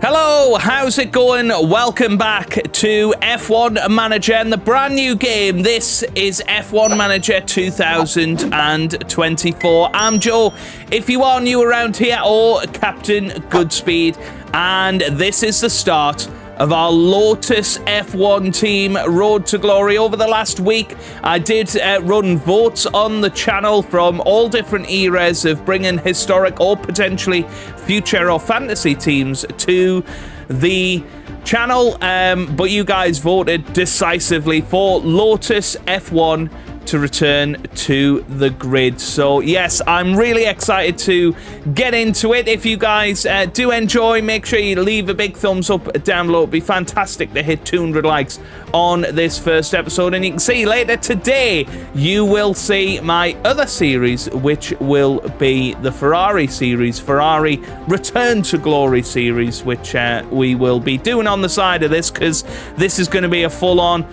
Hello, how's it going? Welcome back to F1 Manager and the brand new game. This is F1 Manager 2024. I'm Joe, if you are new around here, or Captain Goodspeed, and this is the start of our Lotus F1 Team Road to Glory. Over the last week, I did run votes on the channel from all different eras of bringing historic or potentially future or fantasy teams to the channel, but you guys voted decisively for Lotus F1 to return to the grid. So yes, I'm really excited to get into it. If you guys do enjoy, make sure you leave a big thumbs up down below. It'd be fantastic to hit 200 likes on this first episode. And you can see later today, you will see my other series, which will be the Ferrari series, Ferrari Return to Glory series, which we will be doing on the side of this, because this is going to be a full-on,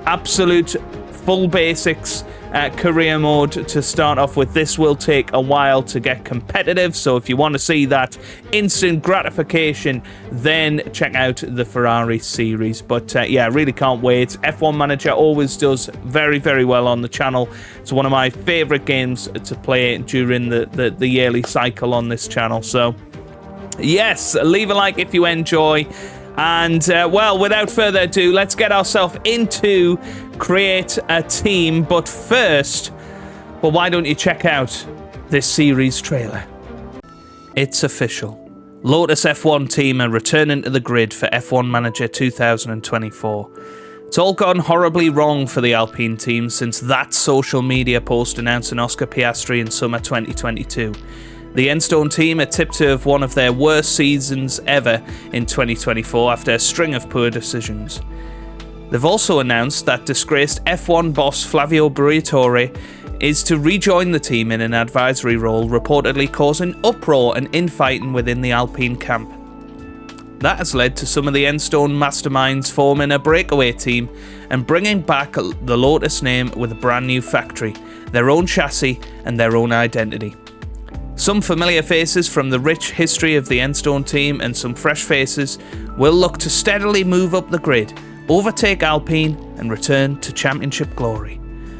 absolute full basics career mode to start off with. This will take a while to get competitive, so if you want to see that instant gratification, then check out the Ferrari series. But yeah, really can't wait. F1 Manager always does very, very well on the channel. It's one of my favorite games to play during the yearly cycle on this channel. So yes, leave a like if you enjoy. And, well, without further ado, let's get ourselves into create a team. But first, well, why don't you check out this series trailer? It's official. Lotus F1 Team are returning to the grid for F1 Manager 2024. It's all gone horribly wrong for the Alpine team since that social media post announcing Oscar Piastri in summer 2022. The Enstone team are tipped to have one of their worst seasons ever in 2024 after a string of poor decisions. They've also announced that disgraced F1 boss Flavio Briatore is to rejoin the team in an advisory role, reportedly causing uproar and infighting within the Alpine camp. That has led to some of the Enstone masterminds forming a breakaway team and bringing back the Lotus name with a brand new factory, their own chassis and their own identity. Some familiar faces from the rich history of the Enstone team and some fresh faces will look to steadily move up the grid, overtake Alpine and return to championship glory.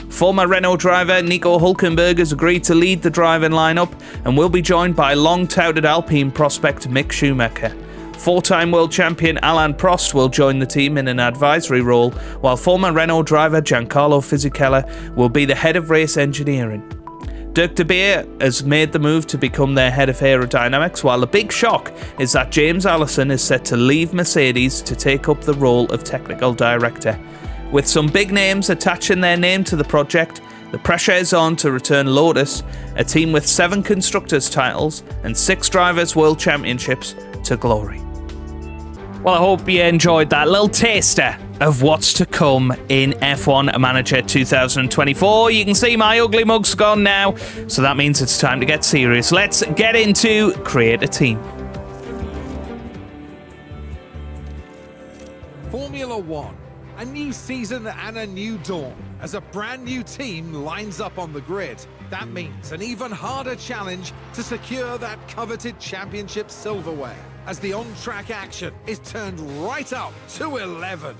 Former Renault driver Nico Hülkenberg has agreed to lead the driving lineup and will be joined by long-touted Alpine prospect Mick Schumacher. Four-time world champion Alain Prost will join the team in an advisory role, while former Renault driver Giancarlo Fisichella will be the head of race engineering. Dirk de Beer has made the move to become their head of aerodynamics, while the big shock is that James Allison is set to leave Mercedes to take up the role of technical director. With some big names attaching their name to the project, the pressure is on to return Lotus, a team with 7 constructors titles and 6 drivers world championships, to glory. Well, I hope you enjoyed that little taster of what's to come in F1 Manager 2024. You can see my ugly mug's gone now, so that means it's time to get serious. Let's get into create a team. Formula One, a new season and a new dawn as a brand new team lines up on the grid. That means an even harder challenge to secure that coveted championship silverware, as the on-track action is turned right up to 11.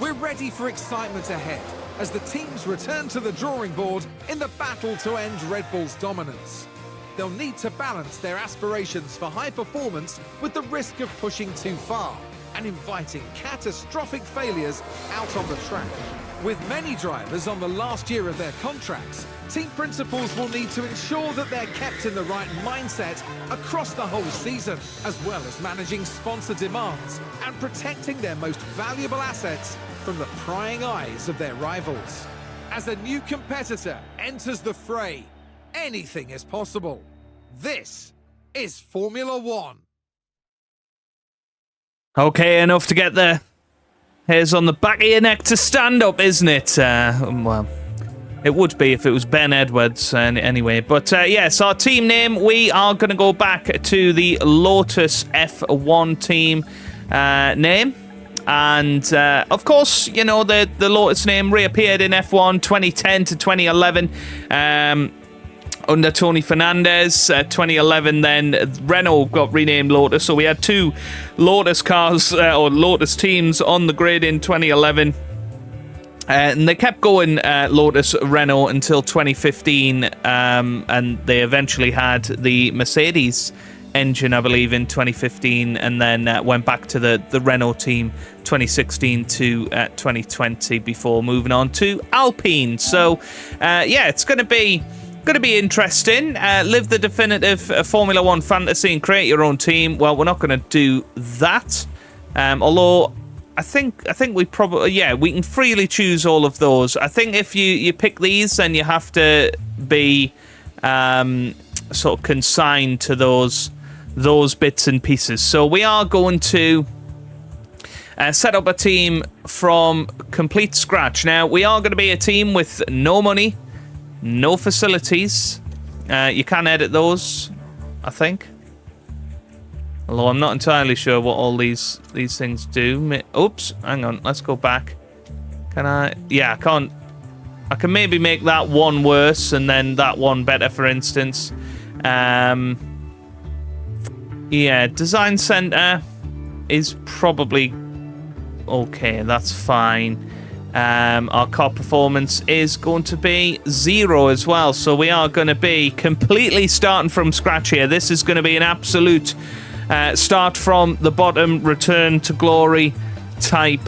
We're ready for excitement ahead as the teams return to the drawing board in the battle to end Red Bull's dominance. They'll need to balance their aspirations for high performance with the risk of pushing too far and inviting catastrophic failures out on the track. With many drivers on the last year of their contracts, team principals will need to ensure that they're kept in the right mindset across the whole season, as well as managing sponsor demands and protecting their most valuable assets from the prying eyes of their rivals. As a new competitor enters the fray, anything is possible. This is Formula One. Okay, enough to get the hairs on the back of your neck to stand up, isn't it? Well, it would be if it was Ben Edwards anyway. But yes, our team name, we are going to go back to the Lotus F1 team name. And, of course, you know, the Lotus name reappeared in F1 2010 to 2011. under Tony Fernandez. 2011 then Renault got renamed Lotus, so we had 2 Lotus cars or Lotus teams on the grid in 2011. And they kept going Lotus Renault until 2015, and they eventually had the Mercedes engine, I believe, in 2015, and then went back to the Renault team 2016 to 2020 before moving on to Alpine. So yeah, it's going to be interesting. Live the definitive Formula 1 fantasy and create your own team. Well, we're not going to do that, although I think we probably, yeah, we can freely choose all of those. I think if you pick these, then you have to be sort of consigned to those bits and pieces. So we are going to set up a team from complete scratch. Now, we are going to be a team with no money, no facilities. You can edit those, I think. Although I'm not entirely sure what all these things do. Oops, hang on, let's go back. Can I? Yeah, I can't. I can maybe make that one worse and then that one better, for instance. Yeah, design center is probably okay. That's fine. Our car performance is going to be 0 as well. So we are going to be completely starting from scratch here. This is going to be an absolute start from the bottom, return to glory type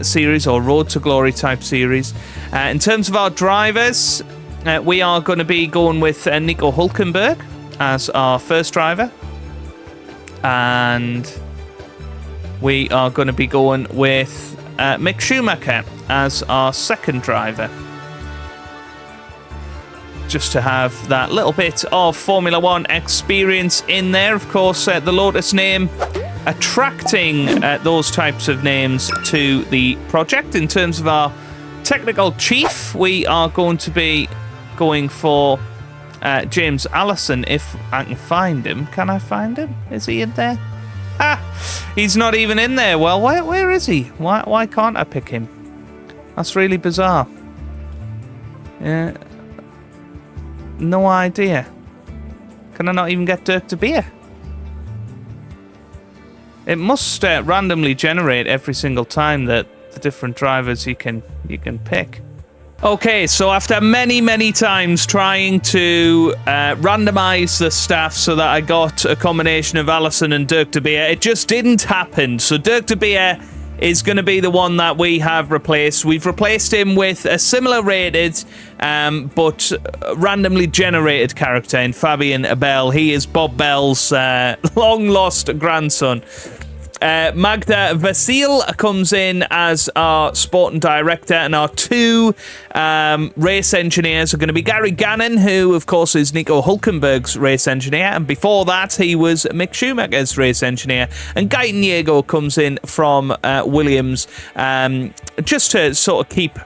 series, or road to glory type series. In terms of our drivers, we are going to be going with Nico Hülkenberg as our first driver, and we are going to be going with Mick Schumacher as our second driver, just to have that little bit of Formula 1 experience in there. Of course, the Lotus name attracting those types of names to the project. In terms of our technical chief, we are going to be going for James Allison, if I can find him. Can I find him? Is he in there? Ah, he's not even in there. Well, where is he? Why can't I pick him? That's really bizarre. Yeah. No idea. Can I not even get Dirk de Beer? It must randomly generate every single time that the different drivers you can pick. Okay, so after many times trying to randomize the staff so that I got a combination of Allison and Dirk de Beer, it just didn't happen. So Dirk de Beer is going to be the one that we have replaced. We've replaced him with a similar rated but randomly generated character in Fabian Abel. He is Bob Bell's long lost grandson. Magda Vasil comes in as our sporting director, and our 2 race engineers are going to be Gary Gannon, who of course is Nico Hülkenberg's race engineer, and before that he was Mick Schumacher's race engineer, and Gaetan Diego comes in from Williams, just to sort of keep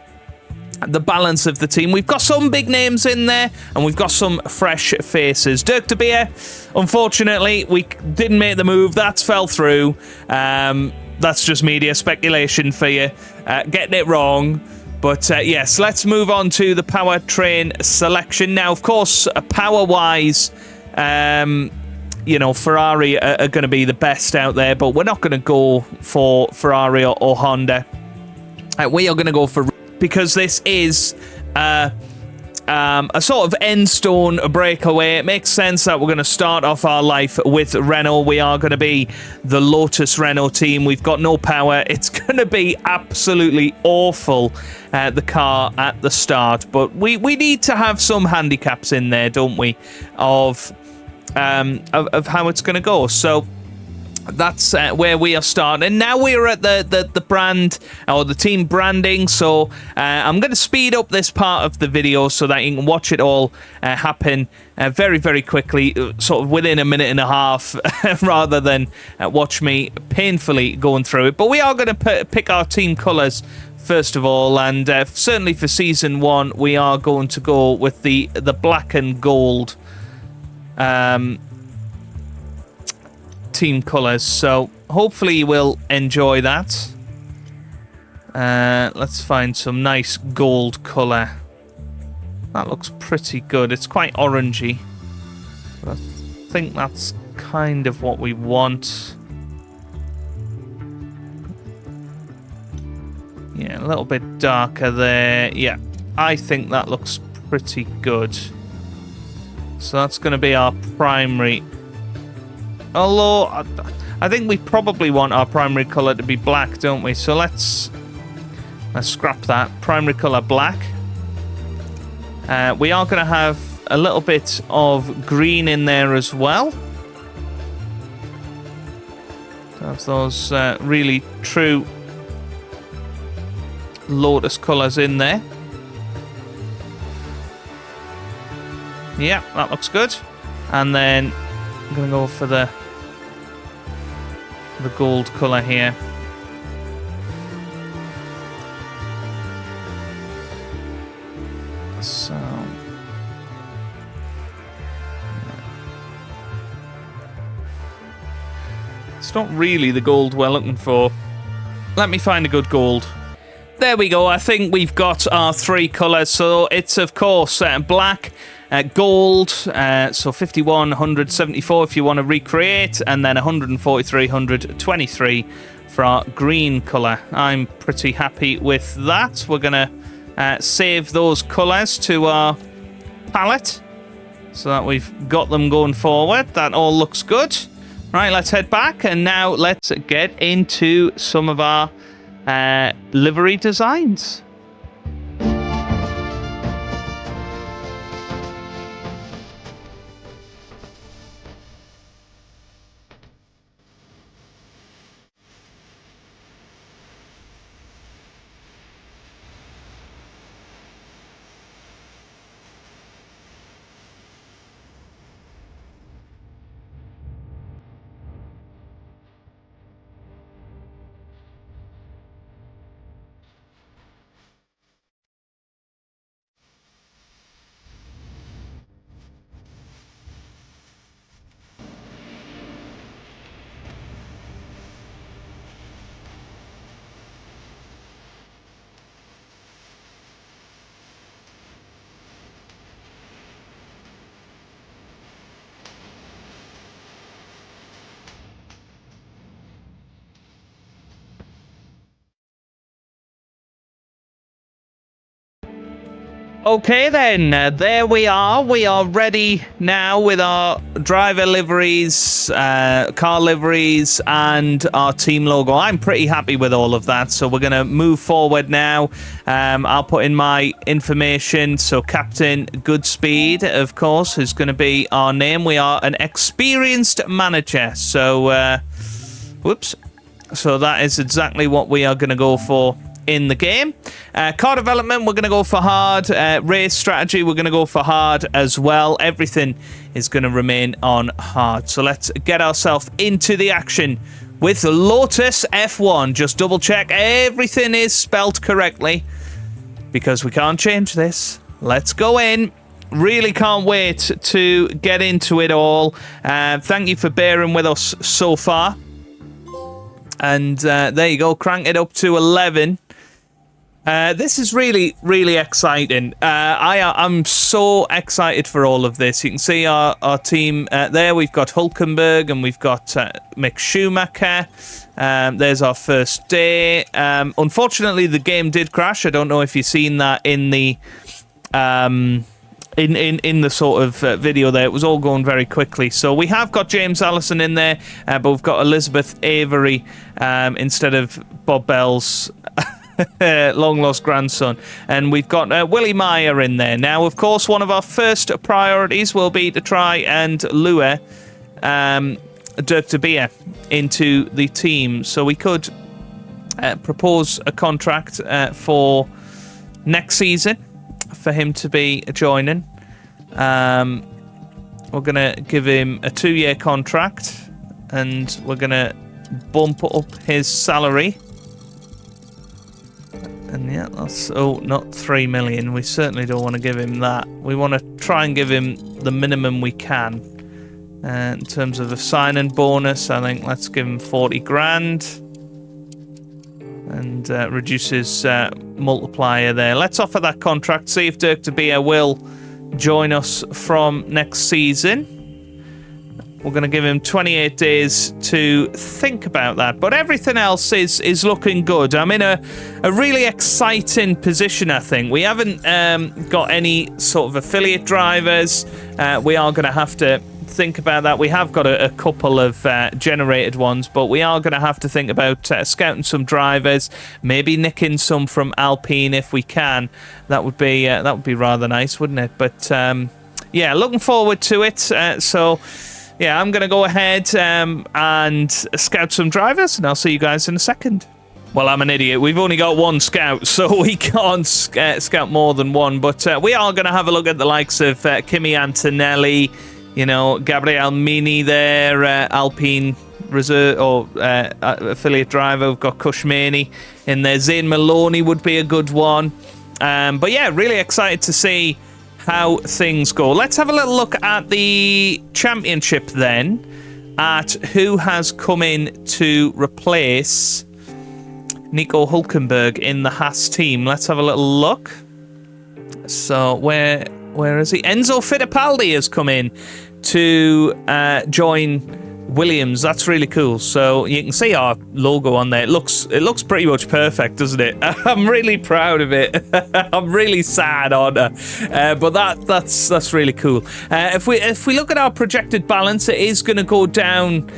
the balance of the team. We've got some big names in there, and we've got some fresh faces. Dirk de Beer, unfortunately, we didn't make the move. That's fell through. That's just media speculation for you. Getting it wrong. But yes, let's move on to the powertrain selection. Now, of course, power-wise, you know, Ferrari are going to be the best out there, but we're not going to go for Ferrari or Honda. We are going to go for... because this is a sort of end stone breakaway. It makes sense that we're going to start off our life with Renault. We are going to be the Lotus Renault team. We've got no power. It's going to be absolutely awful, the car at the start. But we need to have some handicaps in there, don't we, of how it's going to go. So that's where we are starting. Now we're at the brand, or the team branding, so I'm going to speed up this part of the video so that you can watch it all happen very quickly, sort of within a minute and a half, rather than watch me painfully going through it. But we are going to pick our team colours first of all, and certainly for season 1 we are going to go with the black and gold team colours, so hopefully you will enjoy that. Let's find some nice gold colour. That looks pretty good. It's quite orangey. But I think that's kind of what we want. Yeah, a little bit darker there. Yeah, I think that looks pretty good. So that's going to be our primary. Although, I think we probably want our primary colour to be black, don't we? So let's scrap that. Primary colour black. We are going to have a little bit of green in there as well. Have those really true Lotus colours in there. Yeah, that looks good. And then I'm going to go for the gold colour here. So it's not really the gold we're looking for. Let me find a good gold. There we go. I think we've got our three colours. So it's, of course, black, gold, so 51, 174 if you want to recreate, and then 143, 123 for our green colour. I'm pretty happy with that. We're going to save those colours to our palette so that we've got them going forward. That all looks good. Right, let's head back, and now let's get into some of our livery designs. Okay then, there we are. We are ready now with our driver liveries, car liveries, and our team logo. I'm pretty happy with all of that, so we're going to move forward now. I'll put in my information. So CaptainGoodspeed, of course, is going to be our name. We are an experienced manager, so whoops. So that is exactly what we are going to go for in the game. Car development, we're going to go for hard. Race strategy, we're going to go for hard as well. Everything is going to remain on hard. So let's get ourselves into the action with Lotus F1. Just double check everything is spelt correctly, because we can't change this. Let's go in. Really can't wait to get into it all. Thank you for bearing with us so far. And there you go, crank it up to 11. This is really, really exciting. I'm so excited for all of this. You can see our team there. We've got Hulkenberg and we've got Mick Schumacher. There's our first day. Unfortunately, the game did crash. I don't know if you've seen that in the in the sort of video there. It was all going very quickly. So we have got James Allison in there, but we've got Elizabeth Avery instead of Bob Bell's long lost grandson, and we've got Willie Meyer in there. Now, of course, one of our first priorities will be to try and lure Dirk de Beer into the team, so we could propose a contract for next season for him to be joining. We're gonna give him a 2-year contract, and we're gonna bump up his salary. And yeah, that's not 3 million. We certainly don't want to give him that. We want to try and give him the minimum we can. In terms of a sign-in bonus, I think let's give him 40 grand. and reduces multiplier there. Let's offer that contract, see if Dirk de Beer will join us from next season. We're going to give him 28 days to think about that. But everything else is looking good. I'm in a really exciting position, I think. We haven't got any sort of affiliate drivers. We are going to have to think about that. We have got a couple of generated ones, but we are going to have to think about scouting some drivers, maybe nicking some from Alpine if we can. That would be rather nice, wouldn't it? But yeah, looking forward to it. So yeah, I'm going to go ahead and scout some drivers, and I'll see you guys in a second. Well, I'm an idiot. We've only got one scout, so we can't scout more than one. But we are going to have a look at the likes of Kimi Antonelli, you know, Gabriel Mini there, Alpine reserve or affiliate driver. We've got Kushmani in there. Zane Maloney would be a good one. But yeah, really excited to see how things go. Let's have a little look at the championship then, at who has come in to replace Nico Hulkenberg in the Haas team. Let's have a little look. So where is he? Enzo Fittipaldi has come in to join Williams. That's really cool. So you can see our logo on there. It looks pretty much perfect, doesn't it? I'm really proud of it. I'm really sad on it. But that's really cool. If we look at our projected balance, it is going to go down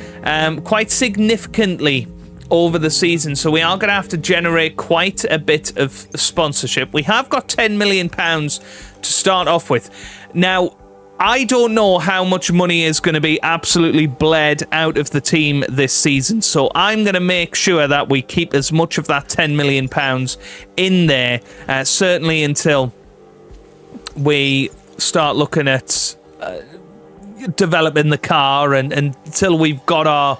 quite significantly over the season. So we are going to have to generate quite a bit of sponsorship. We have got £10 million to start off with. Now, I don't know how much money is going to be absolutely bled out of the team this season, so I'm going to make sure that we keep as much of that £10 million in there, certainly until we start looking at developing the car and until we've got our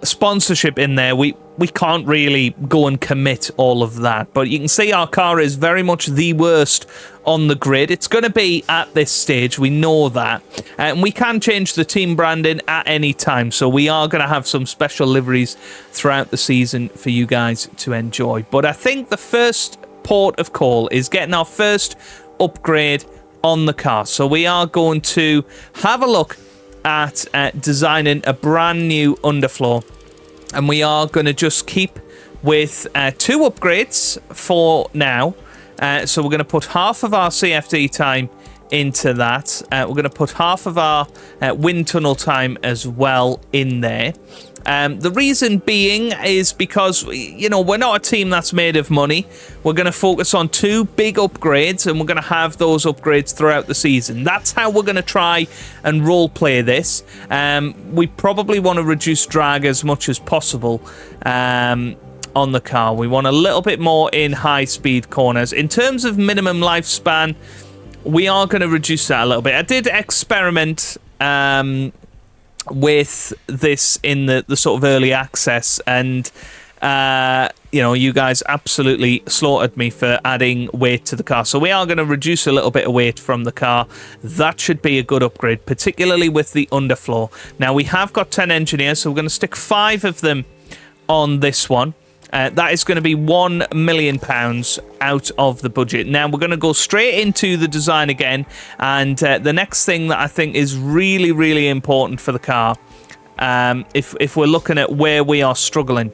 sponsorship in there. We can't really go and commit all of that, but you can see our car is very much the worst on the grid. It's going to be at this stage, we know that, and we can change the team branding at any time, so we are going to have some special liveries throughout the season for you guys to enjoy. But I think the first port of call is getting our first upgrade on the car, so we are going to have a look at designing a brand new underfloor. And we are going to just keep with 2 upgrades for now. So we're going to put half of our CFD time into that. We're going to put half of our wind tunnel time as well in there. The reason being is because, you know, we're not a team that's made of money. We're going to focus on 2 big upgrades, and we're going to have those upgrades throughout the season. That's how we're going to try and role play this. We probably want to reduce drag as much as possible on the car. We want a little bit more in high speed corners. In terms of minimum lifespan, we are going to reduce that a little bit. I did experiment with this in the sort of early access, and you know, you guys absolutely slaughtered me for adding weight to the car, so we are going to reduce a little bit of weight from the car. That should be a good upgrade, particularly with the underfloor. Now, we have got 10 engineers, so we're going to stick 5 of them on this one. That is going to be £1 million out of the budget. Now, we're going to go straight into the design again. And the next thing that I think is really, really important for the car, if we're looking at where we are struggling,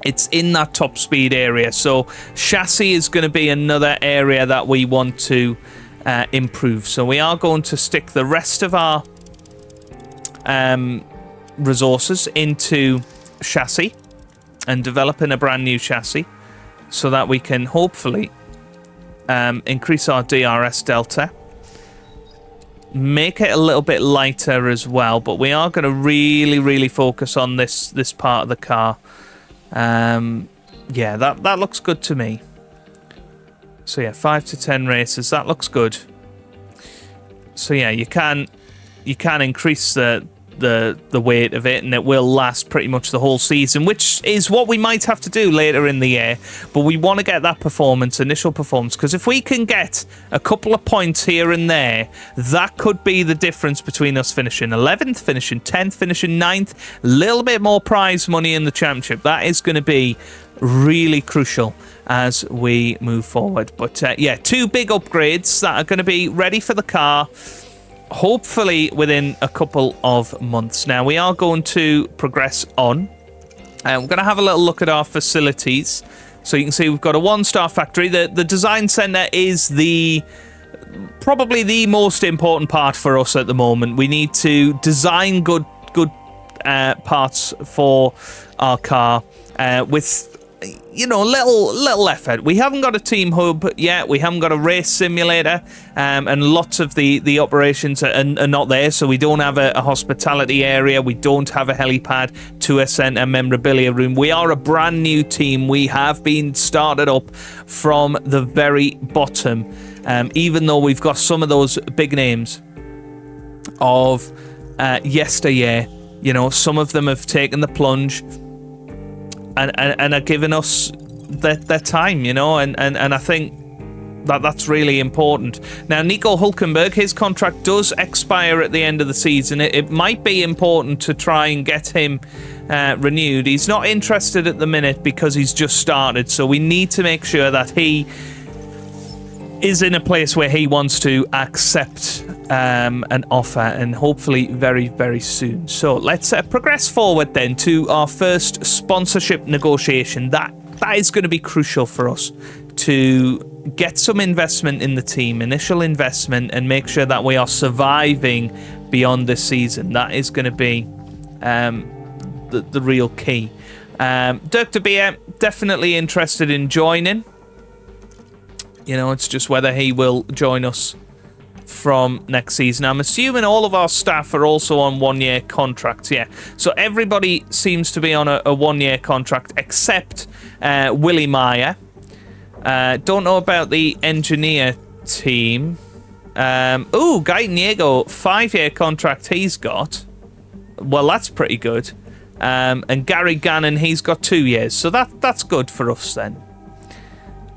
it's in that top speed area. So chassis is going to be another area that we want to improve. So we are going to stick the rest of our resources into chassis and developing a brand new chassis so that we can hopefully increase our DRS delta, make it a little bit lighter as well. But we are going to really focus on this part of the car. Yeah, that looks good to me. So yeah, 5 to 10 races, that looks good. So yeah, you can increase the the weight of it, and it will last pretty much the whole season, which is what we might have to do later in the year. But we want to get that initial performance, because if we can get a couple of points here and there, that could be the difference between us finishing 11th, finishing 10th, finishing 9th, a little bit more prize money in the championship. That is going to be really crucial as we move forward. But yeah, 2 big upgrades that are going to be ready for the car, hopefully within a couple of months. Now, we are going to progress on. We're going to have a little look at our facilities. So you can see we've got a 1-star factory. The design center is probably the most important part for us at the moment. We need to design good parts for our car with, you know, little effort. We haven't got a team hub yet. We haven't got a race simulator, and lots of the operations are not there. So we don't have a hospitality area. We don't have a helipad, tour center, memorabilia room. We are a brand new team. We have been started up from the very bottom, even though we've got some of those big names of yesteryear. You know, some of them have taken the plunge and are giving us their time, you know, and I think that's really important. Now, Nico Hulkenberg, his contract does expire at the end of the season. It might be important to try and get him renewed. He's not interested at the minute because he's just started, so we need to make sure that he is in a place where he wants to accept an offer, and hopefully very, very soon. So let's progress forward then to our first sponsorship negotiation. That is going to be crucial for us to get some investment in the team, initial investment, and make sure that we are surviving beyond this season. That is going to be the real key. Dirk de Beer, definitely interested in joining. You know, it's just whether he will join us from next season. I'm assuming all of our staff are also on 1-year contracts. Yeah, so everybody seems to be on a 1-year contract except Willie Meyer. Don't know about the engineer team. Oh, Guy Niego, 5-year contract he's got. Well, that's pretty good. And Gary Gannon, he's got 2 years. So that's good for us then.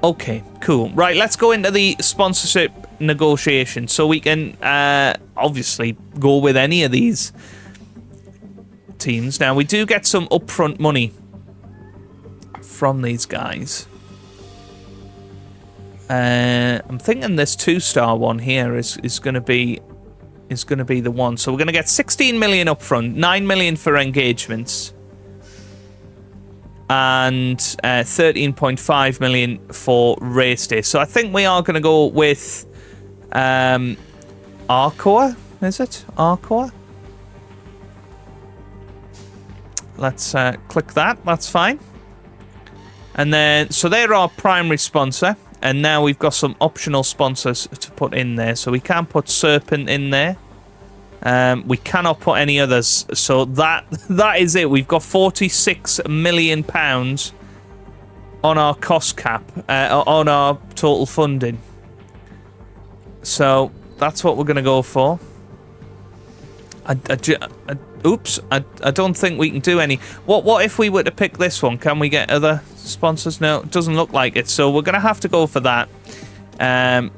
Okay, cool. Right, let's go into the sponsorship negotiation. So we can obviously go with any of these teams. Now, we do get some upfront money from these guys. I'm thinking this 2-star one here is going to be the one. So we're going to get 16 million upfront, 9 million for engagements, and 13.5 million for race day. So I think we are going to go with Arcoa. Is it Arcoa? Let's click that. That's fine. And then, so they're our primary sponsor. And now we've got some optional sponsors to put in there. So we can put Serpent in there. We cannot put any others. So that is it. We've got £46 million on our cost cap, on our total funding. So that's what we're going to go for. Oops, I don't think we can do any. What if we were to pick this one? Can we get other sponsors? No, it doesn't look like it. So we're going to have to go for that. And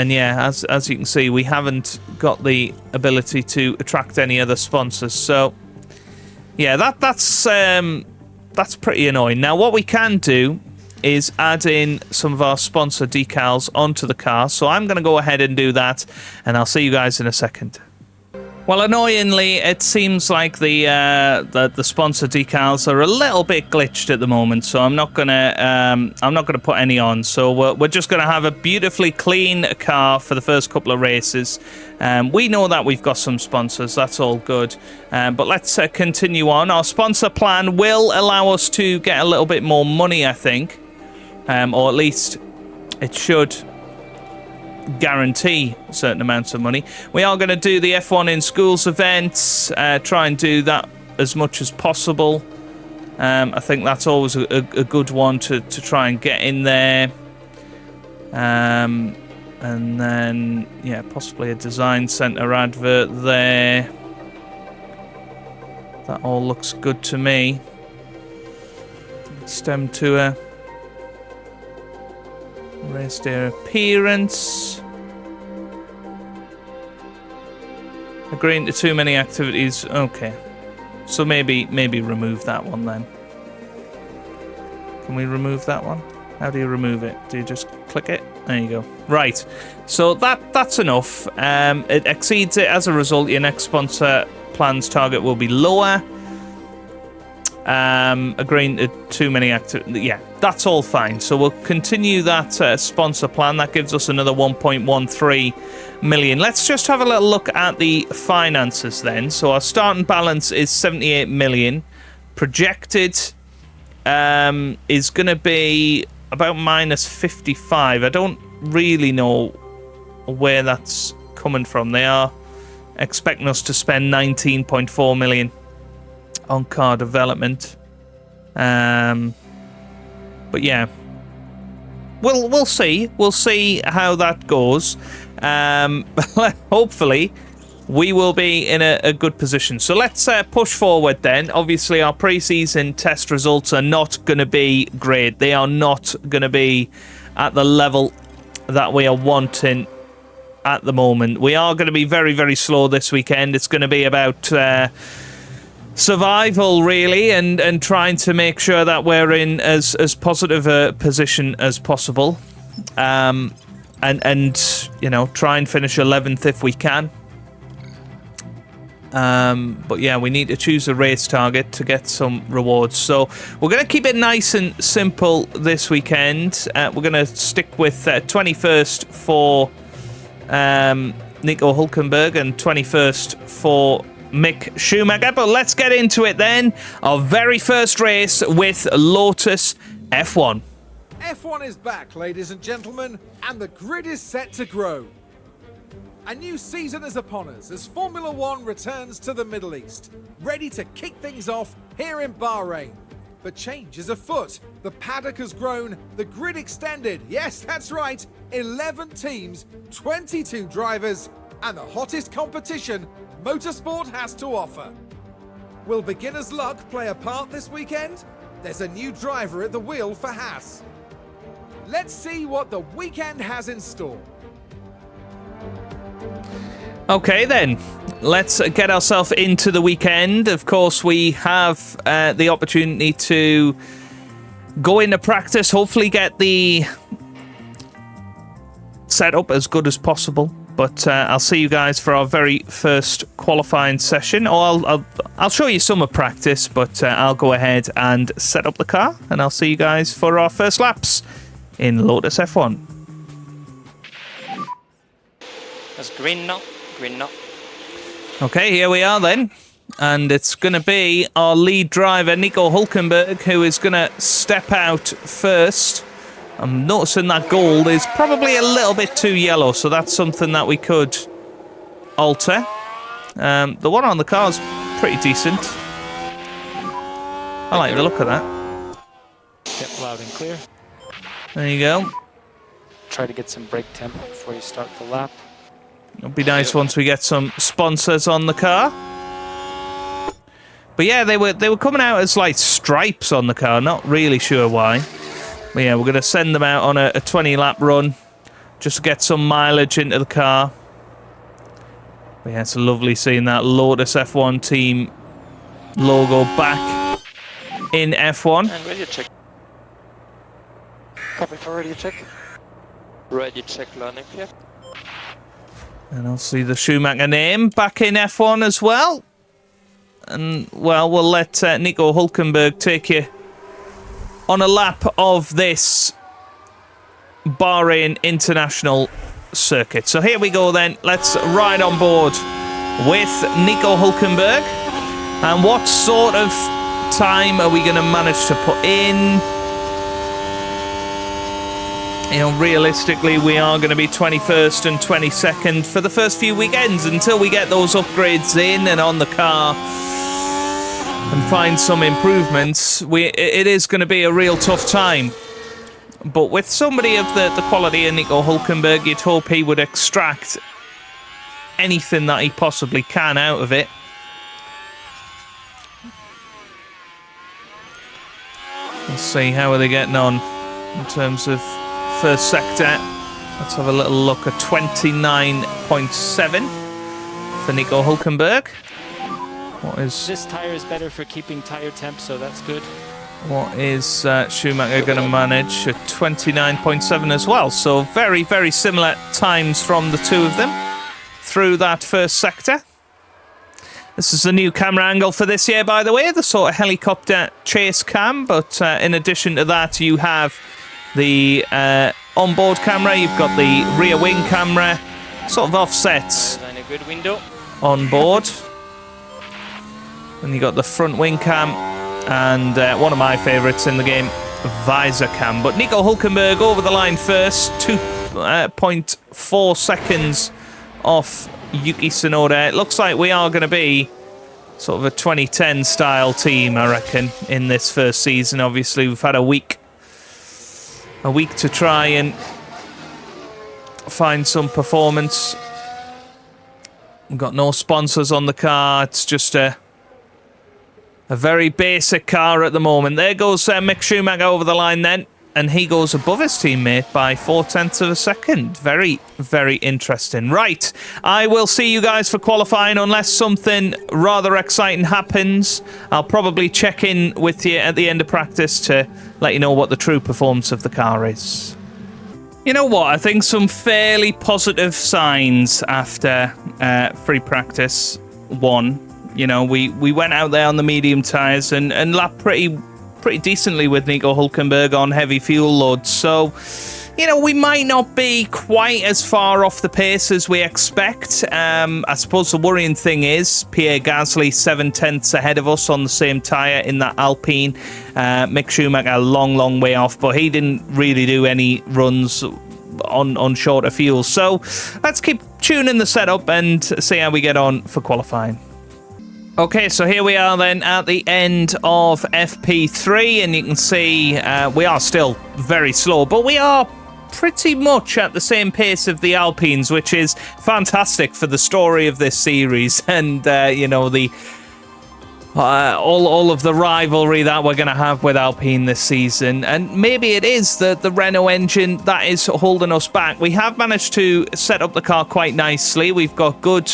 yeah, as you can see, we haven't got the ability to attract any other sponsors. So yeah, that's pretty annoying. Now, what we can do is add in some of our sponsor decals onto the car. So I'm going to go ahead and do that, and I'll see you guys in a second. Well, annoyingly, it seems like the sponsor decals are a little bit glitched at the moment, so I'm not gonna put any on. So we're just gonna have a beautifully clean car for the first couple of races. We know that we've got some sponsors, that's all good. But let's continue on. Our sponsor plan will allow us to get a little bit more money, I think, or at least it should guarantee certain amounts of money. We are going to do the F1 in schools events, try and do that as much as possible. I think that's always a good one to try and get in there. And then, yeah, possibly a design centre advert there. That all looks good to me. Stem to a race their appearance. Agreeing to too many activities. Okay. So maybe remove that one then. Can we remove that one? How do you remove it? Do you just click it? There you go. Right. So that's enough. It exceeds it. As a result, your next sponsor plan's target will be lower. Agreeing to too many activities. Yeah, that's all fine. So we'll continue that sponsor plan. That gives us another 1.13 million. Let's just have a little look at the finances then. So our starting balance is 78 million. Projected is going to be about minus 55. I don't really know where that's coming from. They are expecting us to spend 19.4 million on car development. But yeah, we'll see. We'll see how that goes. Hopefully, we will be in a good position. So let's push forward then. Obviously, our pre-season test results are not going to be great. They are not going to be at the level that we are wanting at the moment. We are going to be very, very slow this weekend. It's going to be about survival, really, and trying to make sure that we're in as positive a position as possible. And you know, try and finish 11th if we can. But yeah, we need to choose a race target to get some rewards. So we're going to keep it nice and simple this weekend. We're going to stick with 21st for Nico Hülkenberg and 21st for Mick Schumacher. But let's get into it then. Our very first race with Lotus F1. F1 is back, ladies and gentlemen, and the grid is set to grow. A new season is upon us as Formula One returns to the Middle East, ready to kick things off here in Bahrain. But change is afoot. The paddock has grown, the grid extended. Yes, that's right, 11 teams, 22 drivers, and the hottest competition motorsport has to offer. Will beginner's luck play a part this weekend? There's a new driver at the wheel for Haas. Let's see what the weekend has in store. Okay then, let's get ourselves into the weekend. Of course, we have the opportunity to go into practice, hopefully get the setup as good as possible. But I'll see you guys for our very first qualifying session. Or I'll show you some of practice, but I'll go ahead and set up the car, and I'll see you guys for our first laps in Lotus F1. That's green now. Green now. Okay, here we are then. And it's going to be our lead driver, Nico Hülkenberg, who is going to step out first. I'm noticing that gold is probably a little bit too yellow, so that's something that we could alter. The one on the car is pretty decent. I like the look of that. Yep, loud and clear. There you go. Try to get some brake temp before you start the lap. It'll be nice once we get some sponsors on the car. But yeah, they were coming out as like stripes on the car. Not really sure why. But yeah, we're going to send them out on a 20-lap run just to get some mileage into the car. But yeah, it's lovely seeing that Lotus F1 Team logo back in F1. And radio check. Copy for radio check. Radio check learning clear. And I'll see the Schumacher name back in F1 as well. And, well, we'll let Nico Hülkenberg take you on a lap of this Bahrain International Circuit. So here we go then. Let's ride on board with Nico Hülkenberg. And what sort of time are we going to manage to put in? You know, realistically, we are going to be 21st and 22nd for the first few weekends until we get those upgrades in and on the car and find some improvements. It is going to be a real tough time. But with somebody of the quality of Nico Hülkenberg, you'd hope he would extract anything that he possibly can out of it. Let's see, how are they getting on in terms of first sector? Let's have a little look at 29.7 for Nico Hülkenberg. What is... This tire is better for keeping tire temp, so that's good. What is Schumacher going to manage? At 29.7 as well. So very, very similar times from the two of them through that first sector. This is a new camera angle for this year, by the way, the sort of helicopter chase cam. But in addition to that, you have the onboard camera. You've got the rear wing camera, sort of offsets And a good window. on board. And you got the front wing cam and one of my favourites in the game, visor cam. But Nico Hülkenberg over the line first, 2.4 seconds off Yuki Tsunoda. It looks like we are going to be sort of a 2010 style team, I reckon, in this first season. Obviously, we've had a week to try and find some performance. We've got no sponsors on the car. It's just a very basic car at the moment. There goes Mick Schumacher over the line then. And he goes above his teammate by 0.4 of a second. Very, very interesting. Right, I will see you guys for qualifying unless something rather exciting happens. I'll probably check in with you at the end of practice to let you know what the true performance of the car is. You know what? I think some fairly positive signs after free practice 1. You know, we went out there on the medium tyres and lapped pretty decently with Nico Hülkenberg on heavy fuel loads. So, you know, we might not be quite as far off the pace as we expect. I suppose the worrying thing is Pierre Gasly 0.7 ahead of us on the same tyre in that Alpine. Mick Schumacher a long way off, but he didn't really do any runs on shorter fuel. So let's keep tuning the setup and see how we get on for qualifying. Okay, so here we are then at the end of FP3, and you can see we are still very slow, but we are pretty much at the same pace of the Alpines, which is fantastic for the story of this series, and you know, the all of the rivalry that we're going to have with Alpine this season. And maybe it is the Renault engine that is holding us back. We have managed to set up the car quite nicely. We've got good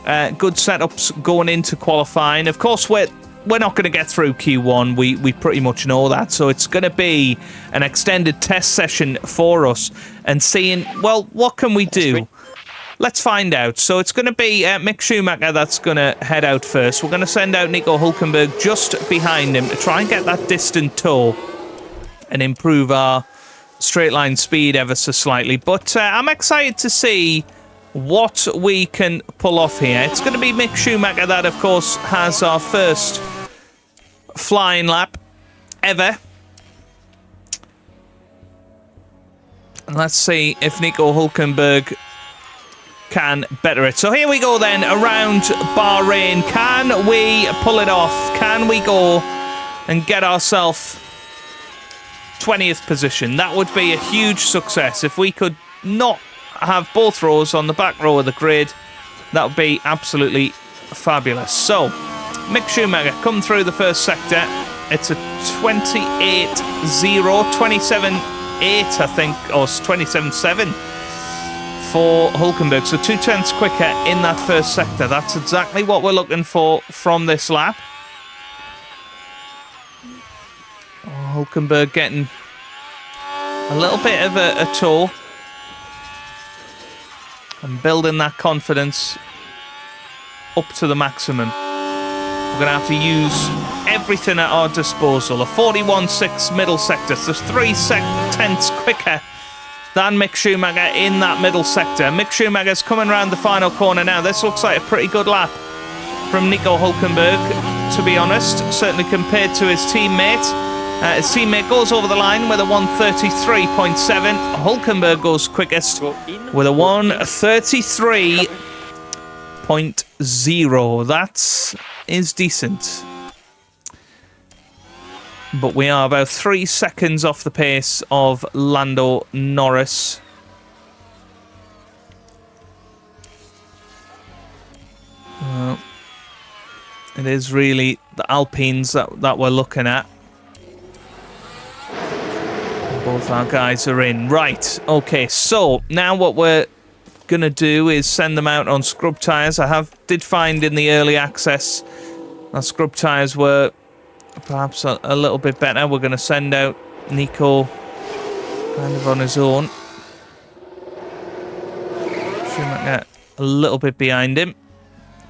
setups going into qualifying. Of course, we're not going to get through Q1. We pretty much know that. So it's going to be an extended test session for us and seeing, well, what can we do? Let's find out. So it's going to be Mick Schumacher that's going to head out first. We're going to send out Nico Hülkenberg just behind him to try and get that distant tow and improve our straight line speed ever so slightly. But I'm excited to see what we can pull off here. It's going to be Mick Schumacher that, of course, has our first flying lap ever. And let's see if Nico Hülkenberg can better it. So here we go then, around Bahrain. Can we pull it off? Can we go and get ourselves 20th position? That would be a huge success. If we could not have both rows on the back row of the grid, that would be absolutely fabulous. So Mick Schumacher come through the first sector. It's a 28.0, 27.8 I think, or 27.7 for Hülkenberg. So 0.2 quicker in that first sector. That's exactly what we're looking for from this lap. Hülkenberg getting a little bit of a tow and building that confidence up to the maximum. We're going to have to use everything at our disposal. A 41.6 middle sector, so 0.3 quicker than Mick Schumacher in that middle sector. Mick Schumacher's coming around the final corner now. This looks like a pretty good lap from Nico Hülkenberg, to be honest, certainly compared to his teammate. His teammate goes over the line with a 1:33.7. Hülkenberg goes quickest with a 1:33.0. That is decent. But we are about 3 seconds off the pace of Lando Norris. It is really the Alpines that we're looking at. Both our guys are in. Right, okay, so now what we're going to do is send them out on scrub tyres. Did find in the early access our scrub tyres were perhaps a little bit better. We're going to send out Nico kind of on his own. Schumacher a little bit behind him.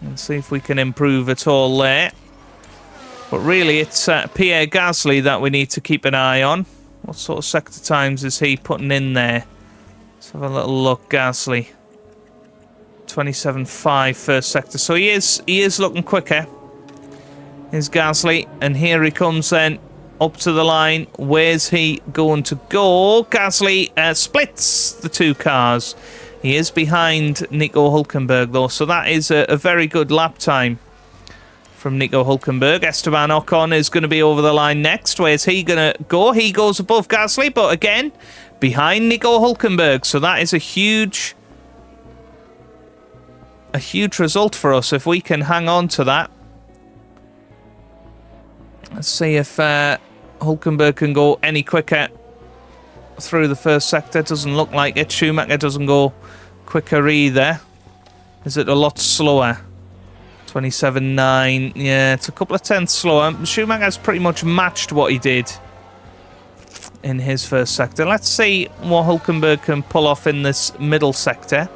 And see if we can improve at all there. But really, it's Pierre Gasly that we need to keep an eye on. What sort of sector times is he putting in there? Let's have a little look, Gasly. 27.5 first sector. So he is looking quicker. Here's Gasly. And here he comes then up to the line. Where's he going to go? Gasly splits the two cars. He is behind Nico Hülkenberg, though, so that is a very good lap time from Nico Hülkenberg. Esteban Ocon is going to be over the line next. Where's he going to go? He goes above Gasly, but again, behind Nico Hülkenberg. So that is a huge result for us if we can hang on to that. Let's see if Hülkenberg can go any quicker through the first sector. Doesn't look like it. Schumacher doesn't go quicker either. Is it a lot slower? 27.9. Yeah, it's a couple of tenths slower. Schumacher's pretty much matched what he did in his first sector. Let's see what Hülkenberg can pull off in this middle sector.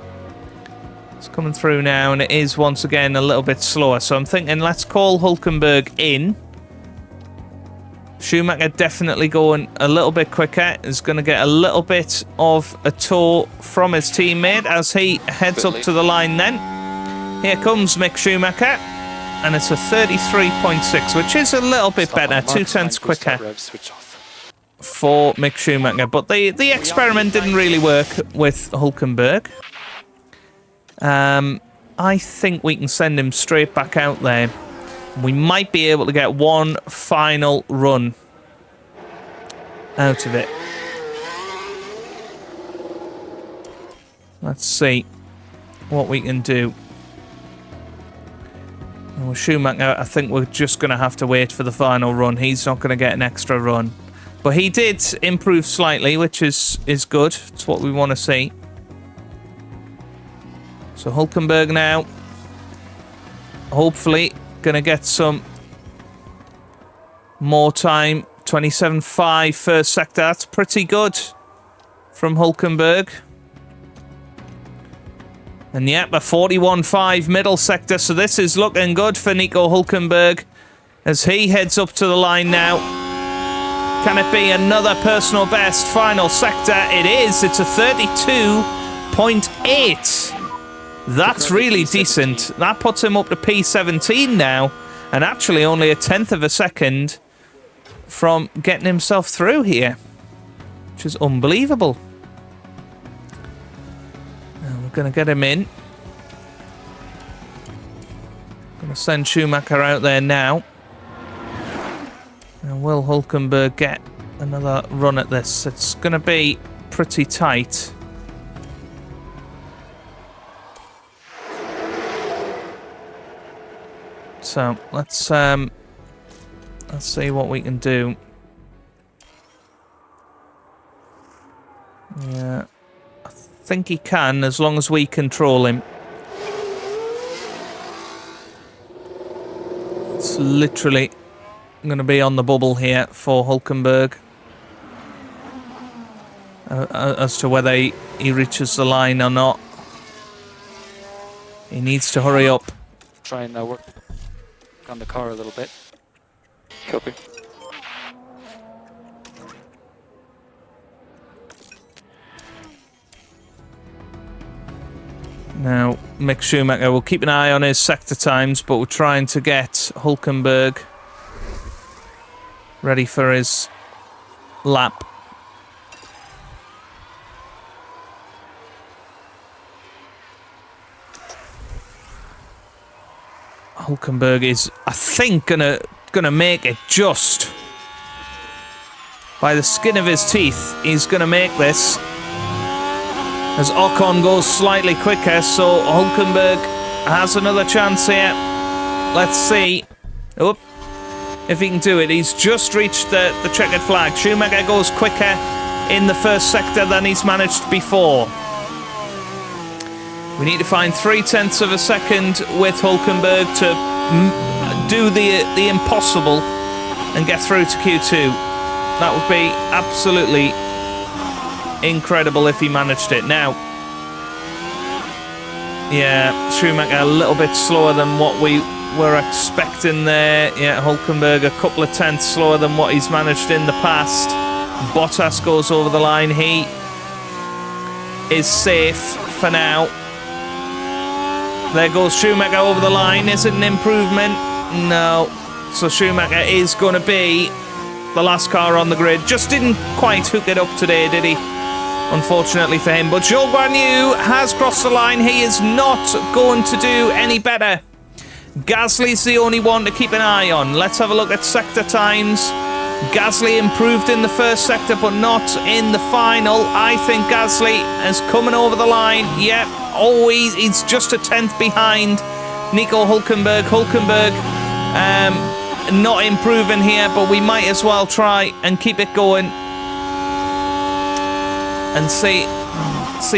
It's coming through now, and it is once again a little bit slower. So I'm thinking let's call Hülkenberg in. Schumacher definitely going a little bit quicker. Is going to get a little bit of a tow from his teammate as he heads up to the line then. Here comes Mick Schumacher. And it's a 33.6, which is a little bit better. 2 tenths quicker for Mick Schumacher. But the experiment didn't really work with Hülkenberg. I think we can send him straight back out there. We might be able to get one final run out of it. Let's see what we can do. Well, Schumacher, I think we're just going to have to wait for the final run. He's not going to get an extra run. But he did improve slightly, which is good. It's what we want to see. So Hülkenberg now, hopefully, going to get some more time. 27.5 first sector. That's pretty good from Hülkenberg. And yep, a 41.5 middle sector. So this is looking good for Nico Hülkenberg as he heads up to the line now. Can it be another personal best final sector? It is. It's a 32.8. That's really decent. That puts him up to P17 now, and actually only a tenth of a second from getting himself through here, which is unbelievable. And we're going to get him in. Going to send Schumacher out there now. And will Hülkenberg get another run at this? It's going to be pretty tight. So let's see what we can do. Yeah, I think he can as long as we control him. It's literally going to be on the bubble here for Hülkenberg as to whether he reaches the line or not. He needs to hurry up. Try and work on the car a little bit. Copy. Now, Mick Schumacher will keep an eye on his sector times, but we're trying to get Hülkenberg ready for his lap. Hülkenberg is, I think, gonna make it just by the skin of his teeth. He's gonna make this as Ocon goes slightly quicker, so Hülkenberg has another chance here. Let's see if he can do it. He's just reached the checkered flag. Schumacher goes quicker in the first sector than he's managed before. We need to find 0.3 of a second with Hulkenberg to do the impossible and get through to Q2. That would be absolutely incredible if he managed it. Now, yeah, Schumacher a little bit slower than what we were expecting there. Yeah, Hulkenberg a couple of tenths slower than what he's managed in the past. Bottas goes over the line. He is safe for now. There goes Schumacher over the line. Is it an improvement? No. So Schumacher is going to be the last car on the grid. Just didn't quite hook it up today, did he? Unfortunately for him. But Zhou Guanyu has crossed the line. He is not going to do any better. Gasly's the only one to keep an eye on. Let's have a look at sector times. Gasly improved in the first sector, but not in the final. I think Gasly is coming over the line. Yep. Oh, he's just a tenth behind Nico Hulkenberg. Hulkenberg not improving here, but we might as well try and keep it going and see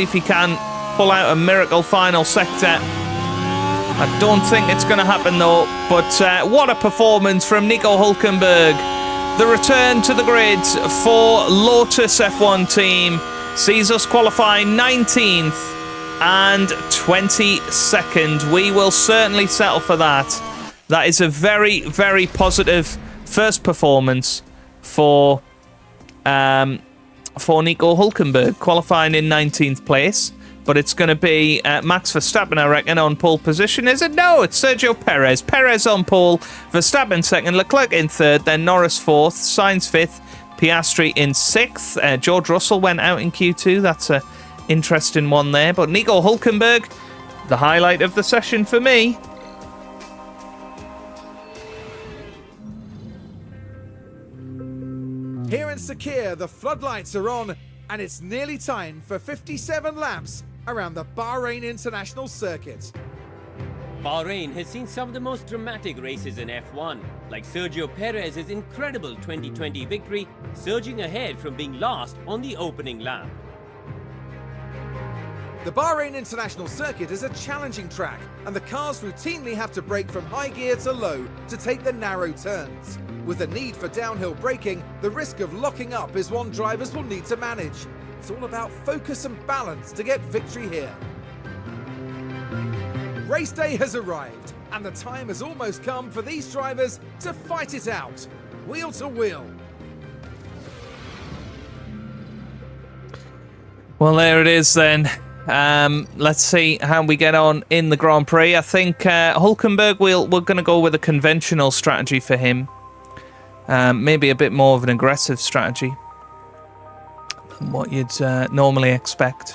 if he can pull out a miracle final sector. I don't think it's going to happen though, but what a performance from Nico Hulkenberg. The return to the grid for Lotus F1 Team sees us qualify 19th and 22nd. We will certainly settle for that. That is a very, very positive first performance for Nico Hulkenberg, qualifying in 19th place. But it's going to be Max Verstappen, I reckon, on pole position. Is it? No, it's Sergio Perez. Perez on pole, Verstappen second, Leclerc in third, then Norris fourth, Sainz fifth, Piastri in sixth. George Russell went out in Q2. That's a interesting one there. But Nico Hulkenberg, the highlight of the session for me. Here in Sakir, the floodlights are on, and it's nearly time for 57 laps around the Bahrain International Circuit. Bahrain has seen some of the most dramatic races in F1, like Sergio Perez's incredible 2020 victory, surging ahead from being last on the opening lap. The Bahrain International Circuit is a challenging track, and the cars routinely have to brake from high gear to low to take the narrow turns. With the need for downhill braking, the risk of locking up is one drivers will need to manage. It's all about focus and balance to get victory here. Race day has arrived, and the time has almost come for these drivers to fight it out, wheel to wheel. Well, there it is then. Let's see how we get on in the Grand Prix. I think Hulkenberg, we're going to go with a conventional strategy for him. Maybe a bit more of an aggressive strategy than what you'd normally expect.